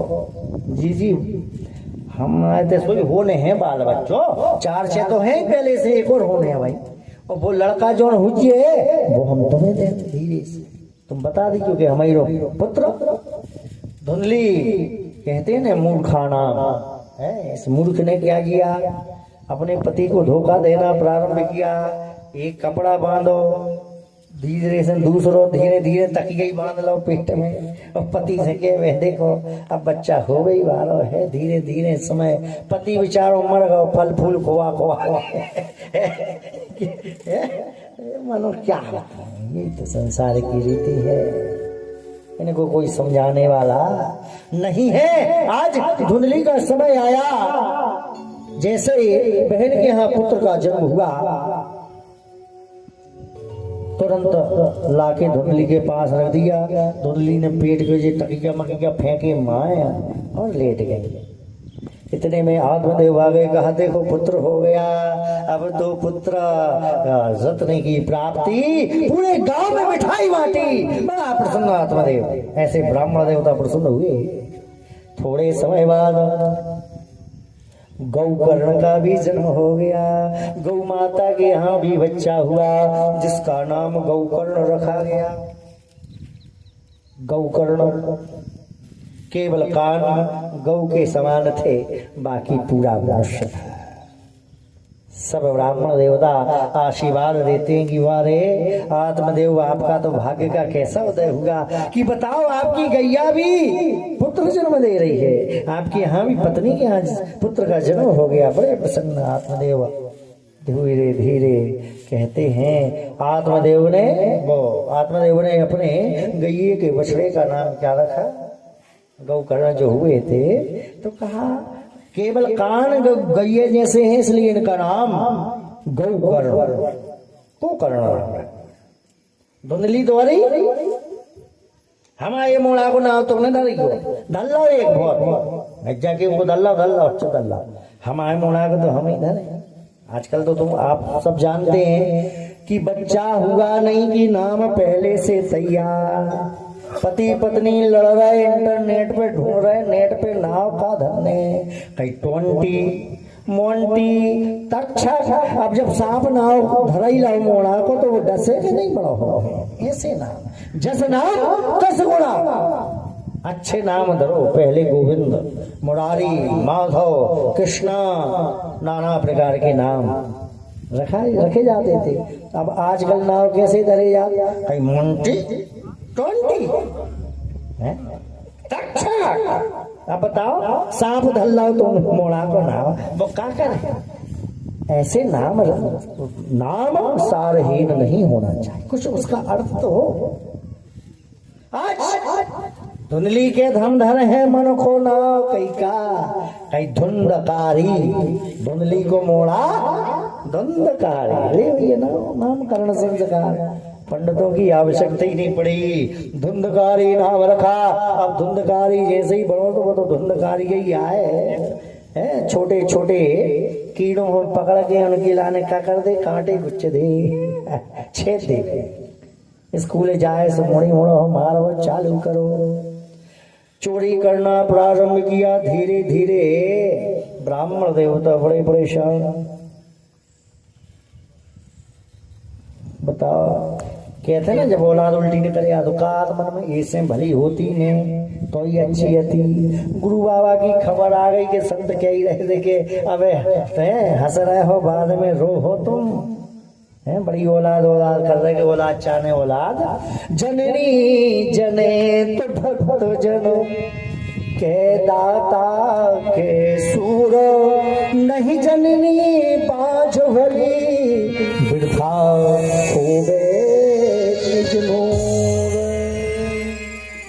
[SPEAKER 1] जी हम आए थे सोई होने हैं बाल बच्चों 4-6 तो हैं पहले से, एक और होने हैं भाई। और वो लड़का जो हुए वो हम तुम्हें दे धीरे से तुम बता दी क्योंकि हमारी पुत्र धुंधली कहते हैं ना मूर्खाना है। इस मूर्ख ने क्या किया, अपने पति को धोखा देना प्रारंभ किया। एक कपड़ा बांधो धीरे से दूसरो धीरे धीरे तकिया बांध लो पेट में और पति से के वह देखो अब बच्चा हो गई वालो है। धीरे धीरे समय पति बेचारो मर गो, फल फूल खोआ मानो क्या ये तो संसार की रीति है, इनको कोई समझाने वाला नहीं है। आज धुंधली का समय आया, जैसे ही बहन के यहाँ पुत्र का जन्म हुआ तुरंत लाके धुंधली के पास रख दिया। धुंधली ने पेट के जो तकिया मकिया फेंके माया और लेट गई। इतने में आत्मदेव आ गए, कहा देखो पुत्र हो गया, अब तो पुत्र रत्न की प्राप्ति, पूरे गांव में मिठाई बांटी। बड़ा प्रसन्न आत्मदेव, ऐसे ब्राह्मण देवता प्रसन्न हुए। थोड़े समय बाद गौकर्ण का भी जन्म हो गया। गौ माता के यहाँ भी बच्चा हुआ जिसका नाम गौकर्ण रखा गया। गौकर्ण केवल कान गौ के समान थे, बाकी पूरा मनुष्य था। सब ब्राह्मण देवता आशीर्वाद देते हैं कि वाह रे आत्मदेव, आपका तो भाग्य का कैसा उदय हुआ कि बताओ आपकी गैया भी पुत्र जन्म दे रही है, आपके यहाँ भी पत्नी के यहाँ पुत्र का जन्म हो गया। बड़े प्रसन्न आत्मदेव धीरे धीरे कहते हैं। आत्मदेव ने अपने गैये के बछड़े का नाम क्या रखा? गौकर्ण जो हुए थे तो कहा केवल कान गैये जैसे हैं इसलिए इनका नाम गौकर्ण। धुंधली तो अरे हमारे मोड़ा को नाम तुमने डरी हो दल्ला एक बहुत गज्जा के उनको दल्ला अच्छा दल्ला, हमारे मोड़ा को तो हम ही धरे। आजकल तो तुम आप सब जानते हैं कि बच्चा हुआ नहीं कि नाम पहले से तैयार। पति पत्नी लड़ रहे, इंटरनेट पे ढूंढ रहे, नेट पे नाव का धरने, कहीं 20 मोंटी तक्षक। अब जब सांप नाव धराई लाओ मोड़ा को तो वो डसे के नहीं बड़ा हो। ऐसे नाम जस नाम तस गुणा, अच्छे नाम धरो। पहले गोविंद, मुरारी, माधव, कृष्णा, नाना प्रकार के नाम रखे जाते थे। अब आजकल नाव कैसे धरे जाते? कहीं मोंटी 20 अब बताओ सांप धल्ला तो मोड़ा को नाम वो क्या करे? ऐसे नाम सारहीन नहीं होना चाहिए, कुछ उसका अर्थ तो हो। आज धुंधली के धम धर है मन को नाव कई धुंधकारी, धुंधली को मोड़ा धुंधकारी। ले भैया नामकरण संस्कार पंडितों की आवश्यकता ही नहीं पड़ी, धुंधकारी नाम रखा। अब धुंधकारी जैसे ही बढ़ो तो वो तो धुंधकारी ही आए। छोटे छोटे कीड़ों को पकड़ के उनकी लाने का कर दे, कांटे गुच्छ दे, छेद दे। स्कूल जाए सो मोड़ी मोड़ो मारो चालू करो। चोरी करना प्रारंभ किया धीरे धीरे। ब्राह्मण देवता बड़े परेशान। बताओ कहते ना जब औलाद उल्टी न करे तो कात मन में ऐसे भली होती ने तो ही अच्छी थी। गुरु बाबा की खबर आ गई कि संत कह ही रहे थे कि अबे हंस रहे हो बाद में रो हो तुम। है बड़ी औलाद कर रहे कि औलाद चाहने औलाद। जननी जने तो भक्त जनो के दाता के सूर, नहीं जननी पांच भली बिरथा होवे।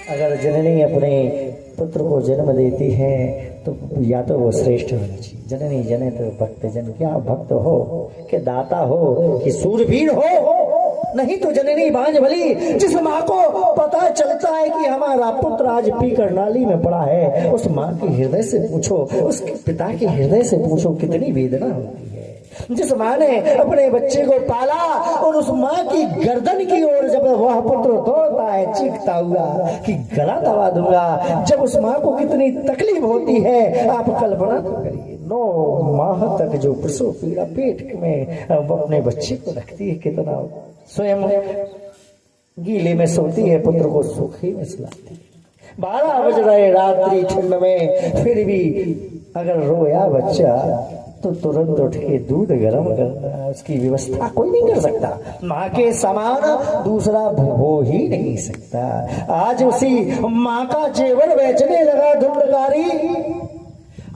[SPEAKER 1] अगर जननी अपने पुत्र को जन्म देती है तो या तो वो श्रेष्ठ होनी चाहिए। जननी जने तो भक्त जन, क्या भक्त हो कि दाता हो कि सूरवीर हो, नहीं तो जननी बांझ भली। जिस माँ को पता चलता है कि हमारा पुत्र आज पीकर नाली में पड़ा है, उस माँ के हृदय से पूछो, उसके पिता के हृदय से पूछो कितनी वेदना होती है। जिस माँ ने अपने बच्चे को पाला और उस माँ की गर्दन की ओर जब वह पुत्र दौड़ता है चीखता हुआ कि गला दबा दूंगा, जब उस माँ को कितनी तकलीफ होती है आप कल्पना तो करिए। 9 माह तक जो प्रसव पीड़ा पेट में अपने बच्चे को रखती है, कितना स्वयं गीले में सोती है, पुत्र को सूखी में सुलाती है। 12 बज रहे रात्रि ठंड में, फिर भी अगर रोया बच्चा तो तुरंत उठ के दूध गर्म करना, उसकी व्यवस्था कोई नहीं कर सकता। माँ के समान दूसरा हो ही नहीं सकता। आज उसी माँ का जेवर बेचने लगा धुंधकारी।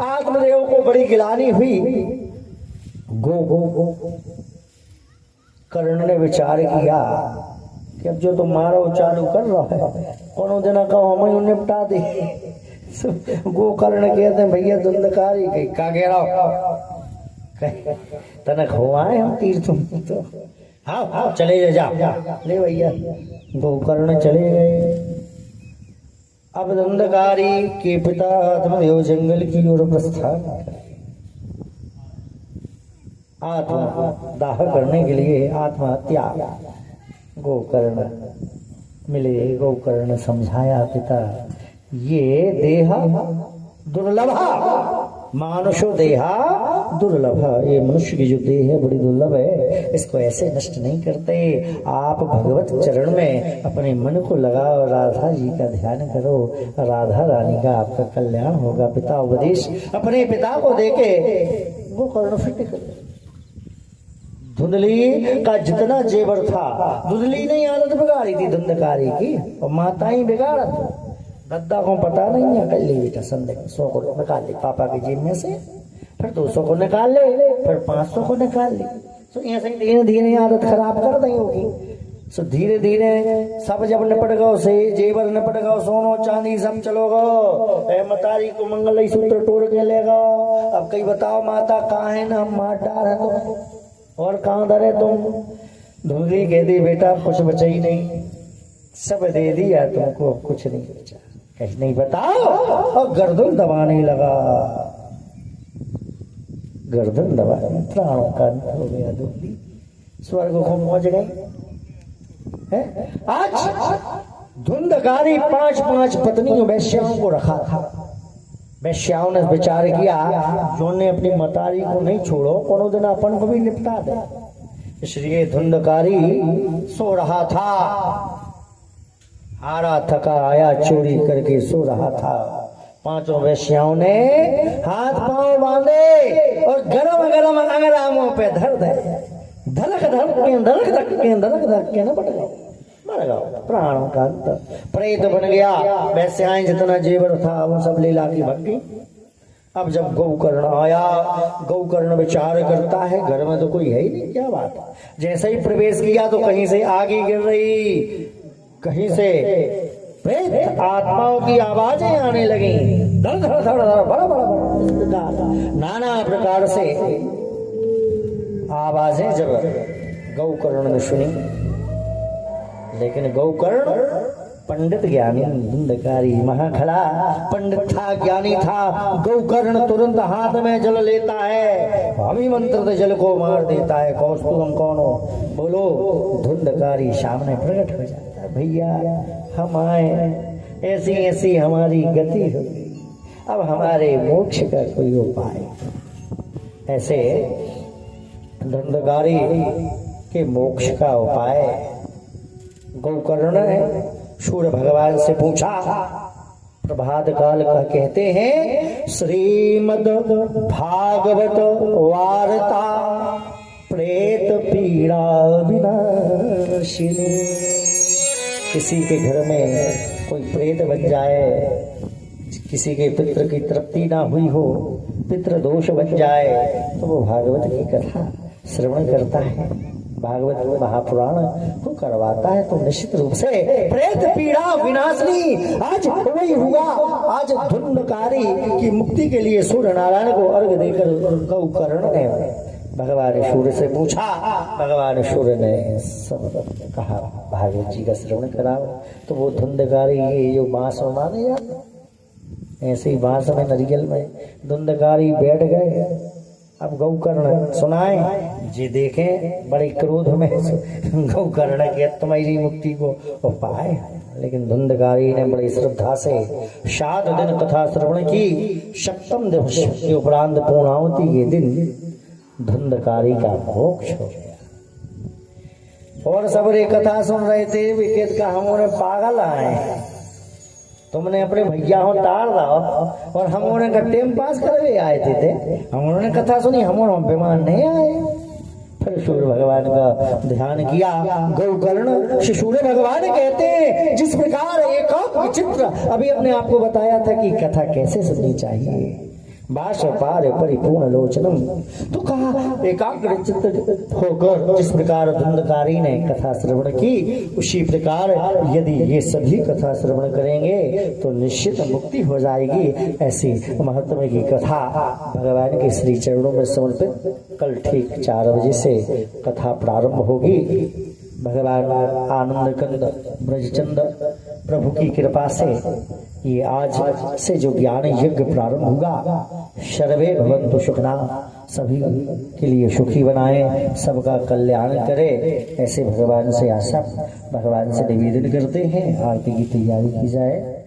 [SPEAKER 1] आत्मदेव को बड़ी गिलानी हुई। गो कर्ण ने विचार किया कि अब जो तुम मारो चालू कर रहा है, कोनो दिन कहो हमें निपटा दे। गोकर्ण कहते हैं भैया धुंधकारी का कह रहा तनक हो आए हम तीर तुम तो हाँ चले जा ले भैया। गोकर्ण चले गए। अब धुंधकारी के पिता आत्मदेव जंगल की ओर प्रस्थान करें। आत्मदाह करने के लिए आत्महत्या। गोकर्ण मिले। गोकर्ण समझाया पिता ये देह दुर्लभ, मानुषो देहा दुर्लभ, ये मनुष्य की जो देह है बड़ी दुर्लभ है, इसको ऐसे नष्ट नहीं करते। आप भगवत चरण में अपने मन को लगाओ, राधा जी का ध्यान करो, राधा रानी का आपका कल्याण होगा। पिता उपदेश अपने पिता को देके वो कर्ण फिट कर धुंधली का जितना जेवर था, धुंधली ने आदत बिगाड़ी थी धुंधकारी की, और माता ही बिगाड़त। गद्दा को पता नहीं है, कर ले बेटा संदेह 100 को निकाल ले पापा की जेब में से, फिर 200 को निकाल ले, फिर 500 को निकाल ले। तो ऐसे धीरे धीरे आदत खराब कर दी होगी। सो धीरे धीरे सब जब निपट गो, से जेवर निपट गो, सोनो चांदी सब चलो गो, मतारी को मंगल सूत्र तोड़ के ले गो। अब कहीं बताओ माता कहाँ है ना, हम मार डाल है तुम, और कहाँ धरे तुम। धुंधली कहती बेटा कुछ बचा ही नहीं, सब दे दिया तुमको, कुछ नहीं बचा। कहीं नहीं बताओ, और गर्दन दबाने लगा, गर्दन दबाने, प्राणों का अंत हो गया। धुंधली स्वर्ग को पहुंच गई है। आज धुंधकारी 5-5 पत्नियों वैश्याओं को रखा था। वैश्याओं ने विचार किया, जो ने अपनी मतारी को नहीं छोड़ो, कोनो दिन अपन को भी निपटा दे। इसलिए धुंधकारी सो रहा था, हारा थका आया चोरी करके सो रहा था। 5 वैश्याओं ने हाथ पांव बांधे और गरम गरम अंगरामों पे धर दे, धड़क धड़क के धड़क धड़क के धड़क धड़क के न पड़ गए, मर गए। प्राणों का अंत, प्रेत बन गया। वैश्याएं जितना जेवर था वो सब ले ला के भग गई। अब जब गौकर्ण आया, गौकर्ण विचार करता है घर में तो कोई है ही नहीं, क्या बात है। जैसे ही प्रवेश किया तो कहीं से आगे गिर रही, कहीं से प्रेत आत्माओं की आवाजें आने लगी, धड़ धड़ धड़ धड़, बड़ा बड़ा बड़ा, नाना प्रकार से आवाजें जब गौकर्ण ने सुनी। लेकिन गौकर्ण पंडित ज्ञानी, धुंधकारी महाखड़ा पंडित था, ज्ञानी था। गौकर्ण तुरंत हाथ में जल लेता है, अभिमंत्रित जल को मार देता है। कौस्तुभम कौन हो, बोलो। धुंधकारी सामने प्रकट हो जाता है, भैया हम आए, ऐसी ऐसी हमारी गति होगी, अब हमारे मोक्ष का कोई उपाय। ऐसे धुंधकारी के मोक्ष का उपाय गौकर्ण ने सूर्य भगवान से पूछा। प्रभात काल का कहते हैं, श्रीमद भागवत वार्ता प्रेत पीड़ा विनाशिनी। किसी के घर में कोई प्रेत बन जाए, किसी के पितृ की तृप्ति ना हुई हो, पितृ दोष बन जाए, तो वो भागवत की कथा श्रवण करता है, भागवत महापुराण को करवाता है, तो निश्चित रूप से प्रेत पीड़ा विनाशनी आज वही हुआ। आज धुंधकारी की मुक्ति के लिए सूर्य नारायण को अर्घ देकर गौकर्ण ने भगवान सूर्य से पूछा। भगवान सूर्य ने सब कहा, भागवत जी का श्रवण कराओ। तो वो धुंधकारी ये जो बांस में माने जाते, ऐसे ही बांस में नरियल में धुंधकारी बैठ गए। अब गौकर्ण सुनाए जी, देखें बड़े क्रोध में गौकर्ण के तुम्हारी मुक्ति को उपाय। लेकिन धुंधकारी ने बड़ी श्रद्धा से 7 दिन कथा श्रवण की। 7वें दिवस के उपरांत पूर्णावती के दिन धुंधकारी का मोक्ष हो गया। और सब रे कथा सुन रहे थे, विकेत का हम पागल आए, तुमने अपने भैया हो तार दो, और हम उन्हें टाइम पास करवे आए थे। हम उन्होंने कथा सुनी, हम बीमार नहीं आए। फिर सूर्य भगवान का ध्यान किया। गौकर्ण श्री सूर्य भगवान कहते हैं, जिस प्रकार एकांत विचित्र अभी अपने आप को बताया था कि कथा कैसे सुननी चाहिए, बाश पार परिपूर्ण लोचनम, तो कहा एकाग्र चित्त होकर जिस प्रकार धुंधकारी ने कथा श्रवण की, उसी प्रकार यदि ये सभी कथा श्रवण करेंगे तो निश्चित मुक्ति हो जाएगी। ऐसी महत्व की कथा भगवान के श्री चरणों में समर्पित कल ठीक 4 बजे से कथा प्रारंभ होगी। भगवान आनंद कंद ब्रजचंद प्रभु की कृपा से ये आज से जो ज्ञान यज्ञ प्रारंभ होगा, सर्वे भवन्तु सुखिनः, सभी के लिए सुखी बनाए, सबका कल्याण करे, ऐसे भगवान से आशा, भगवान से निवेदन करते हैं। आरती की तैयारी की जाए।